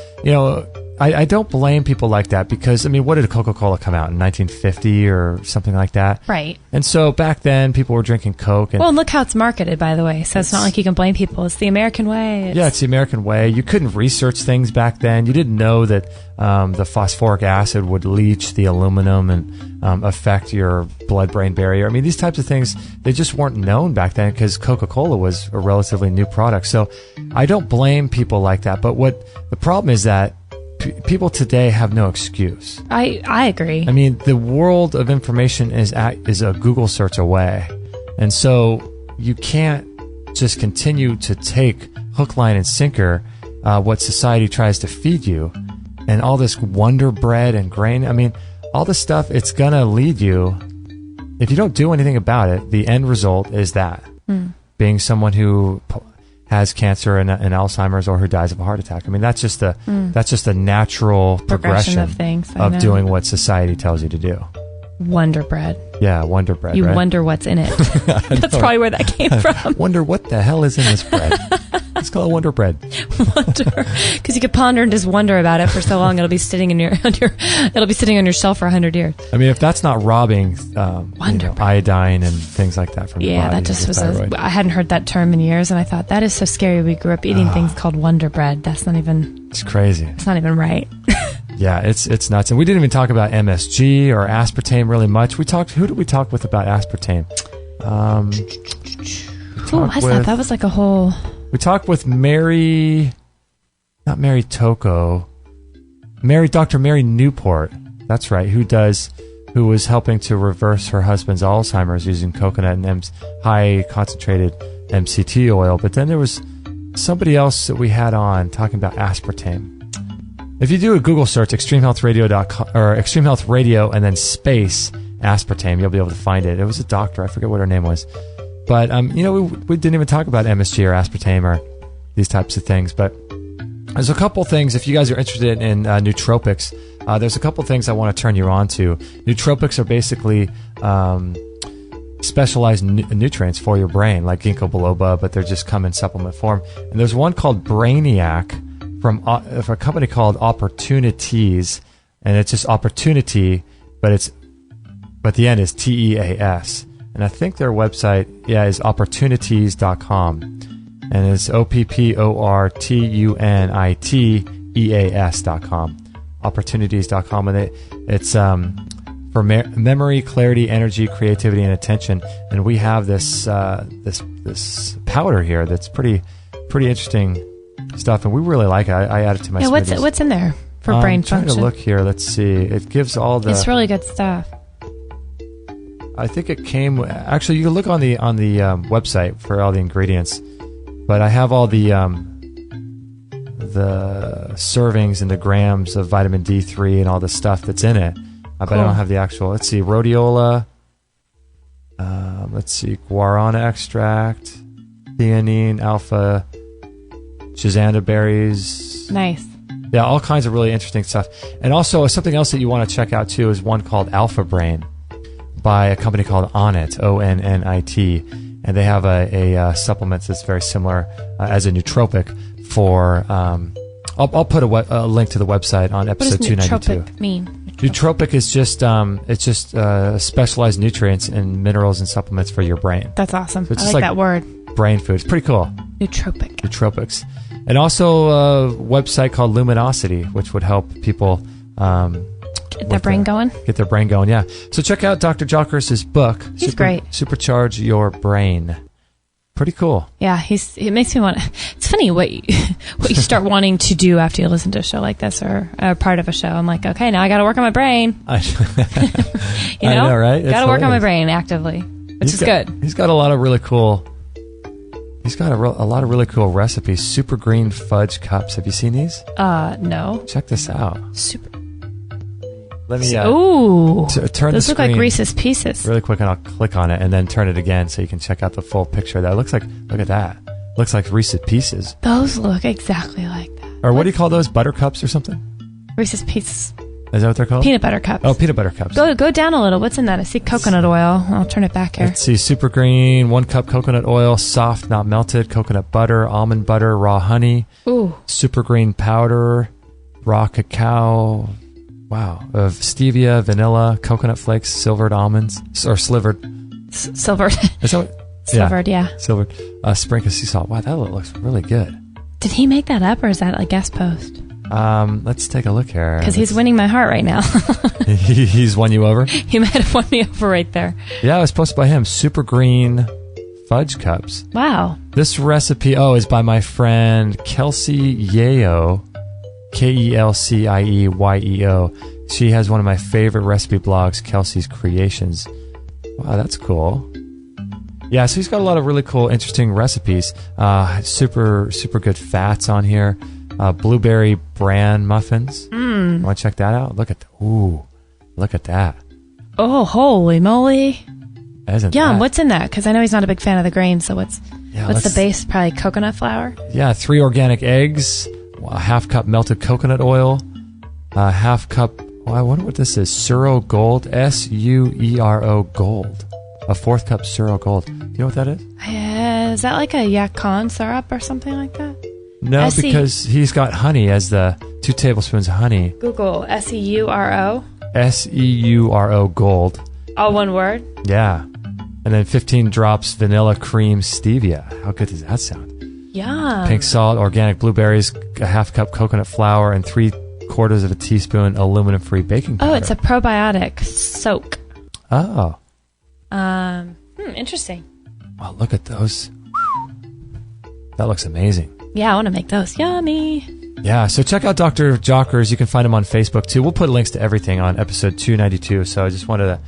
I don't blame people like that because, what did Coca-Cola come out in 1950 or something like that? Right. And so back then, people were drinking Coke. And look how it's marketed, by the way. So it's not like you can blame people. It's the American way. It's the American way. You couldn't research things back then. You didn't know that the phosphoric acid would leach the aluminum and affect your blood-brain barrier. These types of things, they just weren't known back then because Coca-Cola was a relatively new product. So I don't blame people like that. But what the problem is that people today have no excuse. I agree. The world of information is a Google search away. And so you can't just continue to take hook, line, and sinker what society tries to feed you and all this Wonder Bread and grain. All this stuff, it's going to lead you, if you don't do anything about it, the end result is that. Being someone who has cancer and Alzheimer's or who dies of a heart attack. That's just the natural progression of things. of doing what society tells you to do. Wonder Bread. Yeah, Wonder Bread. You right? wonder what's in it. That's probably where that came from. Wonder what the hell is in this bread. Let's call it Wonder Bread. Wonder, because you could ponder and just wonder about it for so long. It'll be sitting it'll be sitting on your shelf for 100 years. If that's not robbing iodine and things like that from your body. That just was. I hadn't heard that term in years, and I thought that is so scary. We grew up eating things called Wonder Bread. That's not even. It's crazy. It's not even right. Yeah, it's nuts. And we didn't even talk about MSG or aspartame really much. Who did we talk with about aspartame? Who was that? That was like a whole... We talked with Dr. Mary Newport. That's right. Who was helping to reverse her husband's Alzheimer's using coconut and high concentrated MCT oil. But then there was somebody else that we had on talking about aspartame. If you do a Google search, extremehealthradio.com or Extreme Health Radio and then space aspartame, you'll be able to find it. It was a doctor. I forget what her name was. But, we didn't even talk about MSG or aspartame or these types of things. But there's a couple things, if you guys are interested in nootropics, there's a couple things I want to turn you on to. Nootropics are basically specialized nutrients for your brain, like ginkgo biloba, but they're just come in supplement form. And there's one called Brainiac from a company called Opportunities, and it's just opportunity, but the end is TEAS. And I think their website, is opportunities.com. And it's OPPORTUNITEAS.com. Opportunities.com. And it's for memory, clarity, energy, creativity, and attention. And we have this powder here that's pretty interesting stuff, and we really like it. I add it to my smoothies. What's in there for brain function? I'm trying to look here. Let's see. It gives all the... It's really good stuff. I think it came... Actually, you can look on the website for all the ingredients, but I have all the servings and the grams of vitamin D3 and all the stuff that's in it. But I don't have the actual... Let's see. Rhodiola. Let's see. Guarana extract. Theanine, alpha... Shazanda berries. Nice. Yeah, all kinds of really interesting stuff. And also, something else that you want to check out, too, is one called Alpha Brain by a company called Onnit, ONNIT. And they have a supplement that's very similar as a nootropic for... I'll put a link to the website on episode 292. What does nootropic mean? Nootropic is just specialized nutrients and minerals and supplements for your brain. That's awesome. So I like that word. Brain food. It's pretty cool. Nootropics. And also a website called Luminosity, which would help people get their brain going. Get their brain going, yeah. So check out Dr. Jockers' book. He's great. Supercharge Your Brain. Pretty cool. Yeah, it makes me want. It's funny what you start wanting to do after you listen to a show like this or a part of a show. I'm like, okay, now I got to work on my brain. I know, right? Got to work on my brain actively, which is good. He's got a lot of really cool. He's got a lot of really cool recipes. Super green fudge cups. Have you seen these? No. Check this out. Super. Let me. Turn those look like Reese's Pieces. Really quick, and I'll click on it, and then turn it again so you can check out the full picture of that. Look at that. Looks like Reese's Pieces. Those look exactly like that. Or what do you call those? Buttercups or something? Reese's Pieces. Is that what they're called? Peanut butter cups. Oh, peanut butter cups. Go down a little. What's in that? I see coconut oil. I'll turn it back here. Let's see. Super green, 1 cup coconut oil, soft, not melted, coconut butter, almond butter, raw honey. Ooh. Super green powder, raw cacao. Wow. Of stevia, vanilla, coconut flakes, silvered almonds, or slivered. Silvered. Is that what? Silvered, yeah. Silvered. Sprinkle of sea salt. Wow, that looks really good. Did he make that up, or is that a guest post? Let's take a look here. Because he's winning my heart right now. He's won you over? He might have won me over right there. Yeah, it was posted by him. Super green fudge cups. Wow. This recipe, is by my friend Kelsey Yeo, Kelcieyeo. She has one of my favorite recipe blogs, Kelsey's Creations. Wow, that's cool. Yeah, so he's got a lot of really cool, interesting recipes. Super good fats on here. Blueberry bran muffins. Want to check that out? Look at that. Oh, holy moly. Isn't Yum, that? what's in that? Because I know he's not a big fan of the grain, so what's the base? Probably coconut flour? Yeah, 3 organic eggs, a half cup melted coconut oil, a half cup, I wonder what this is, Suro Gold, Suero Gold. A 4th cup Suro Gold. Do you know what that is? Is that like a yacon syrup or something like that? No, because he's got honey as the 2 tablespoons of honey. Google Seuro. Seuro Gold. All one word? Yeah. And then 15 drops vanilla cream stevia. How good does that sound? Yeah. Pink salt, organic blueberries, a half cup coconut flour, and 3/4 of a teaspoon aluminum-free baking powder. Oh, it's a probiotic soak. Oh. Interesting. Wow, look at those. That looks amazing. Yeah, I want to make those. Yummy. Yeah, so check out Dr. Jockers. You can find him on Facebook, too. We'll put links to everything on episode 292, so I just wanted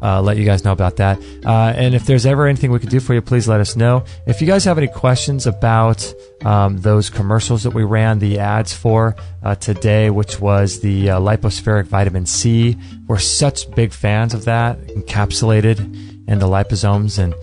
to let you guys know about that. And if there's ever anything we could do for you, please let us know. If you guys have any questions about those commercials that we ran the ads for today, which was the lipospheric vitamin C, we're such big fans of that, encapsulated in the liposomes, and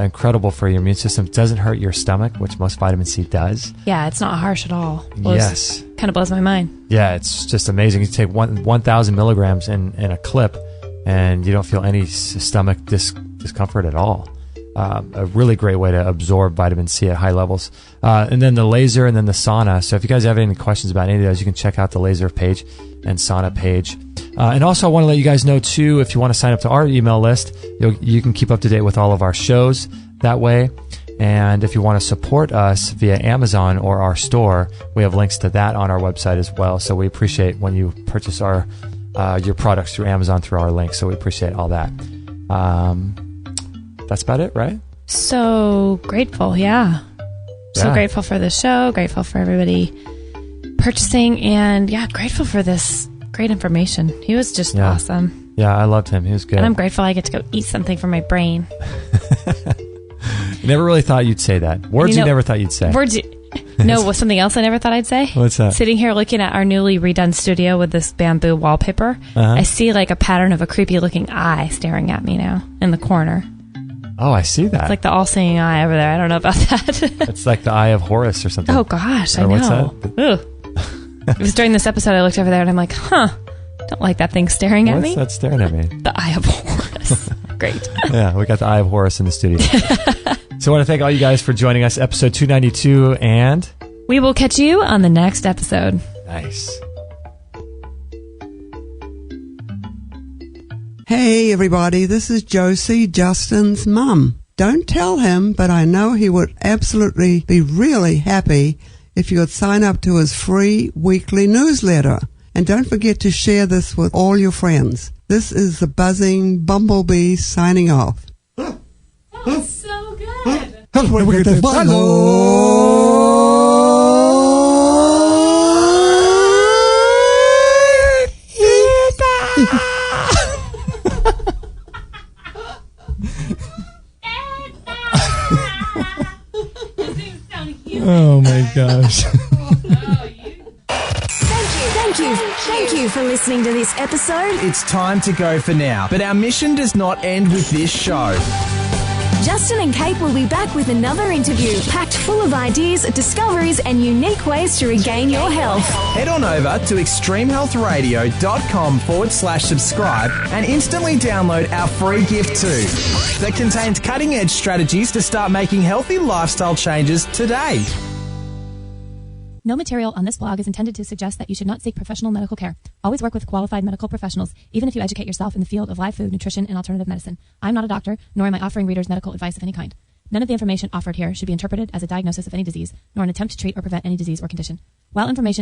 incredible for your immune system. It doesn't hurt your stomach, which most vitamin C does. Yeah, it's not harsh at all. Yes. Kind of blows my mind. Yeah, it's just amazing. You take 1,000 milligrams in a clip, and you don't feel any stomach discomfort at all. A really great way to absorb vitamin C at high levels. And then the laser and then the sauna. So if you guys have any questions about any of those, you can check out the laser page and sauna page. And also I want to let you guys know too, if you want to sign up to our email list, you can keep up to date with all of our shows that way. And if you want to support us via Amazon or our store, we have links to that on our website as well. So we appreciate when you purchase your products through Amazon through our links. So we appreciate all that. That's about it, right? So grateful, yeah. So grateful for the show, grateful for everybody purchasing, and grateful for this great information. He was just awesome. Yeah, I loved him. He was good. And I'm grateful I get to go eat something for my brain. You never really thought you'd say that. Words you never thought you'd say. No, was something else I never thought I'd say? What's that? Sitting here looking at our newly redone studio with this bamboo wallpaper, I see like a pattern of a creepy looking eye staring at me now in the corner. Oh, I see that. It's like the all-seeing eye over there. I don't know about that. It's like the eye of Horus or something. Oh, gosh, I know. What's that? It was during this episode I looked over there and I'm like, don't like that thing staring at me. What's that staring at me? The eye of Horus. Great. Yeah, we got the eye of Horus in the studio. So I want to thank all you guys for joining us, episode 292, and we will catch you on the next episode. Nice. Hey everybody, this is Josie, Justin's mum. Don't tell him, but I know he would absolutely be really happy if you would sign up to his free weekly newsletter. And don't forget to share this with all your friends. This is the buzzing bumblebee signing off. That was so good. Oh my gosh. Thank you for listening to this episode. It's time to go for now, but our mission does not end with this show. Justin and Kate will be back with another interview packed full of ideas, discoveries, and unique ways to regain your health. Head on over to extremehealthradio.com/subscribe and instantly download our free gift too that contains cutting-edge strategies to start making healthy lifestyle changes today. No material on this blog is intended to suggest that you should not seek professional medical care. Always work with qualified medical professionals, even if you educate yourself in the field of live food, nutrition, and alternative medicine. I'm not a doctor, nor am I offering readers medical advice of any kind. None of the information offered here should be interpreted as a diagnosis of any disease, nor an attempt to treat or prevent any disease or condition. While information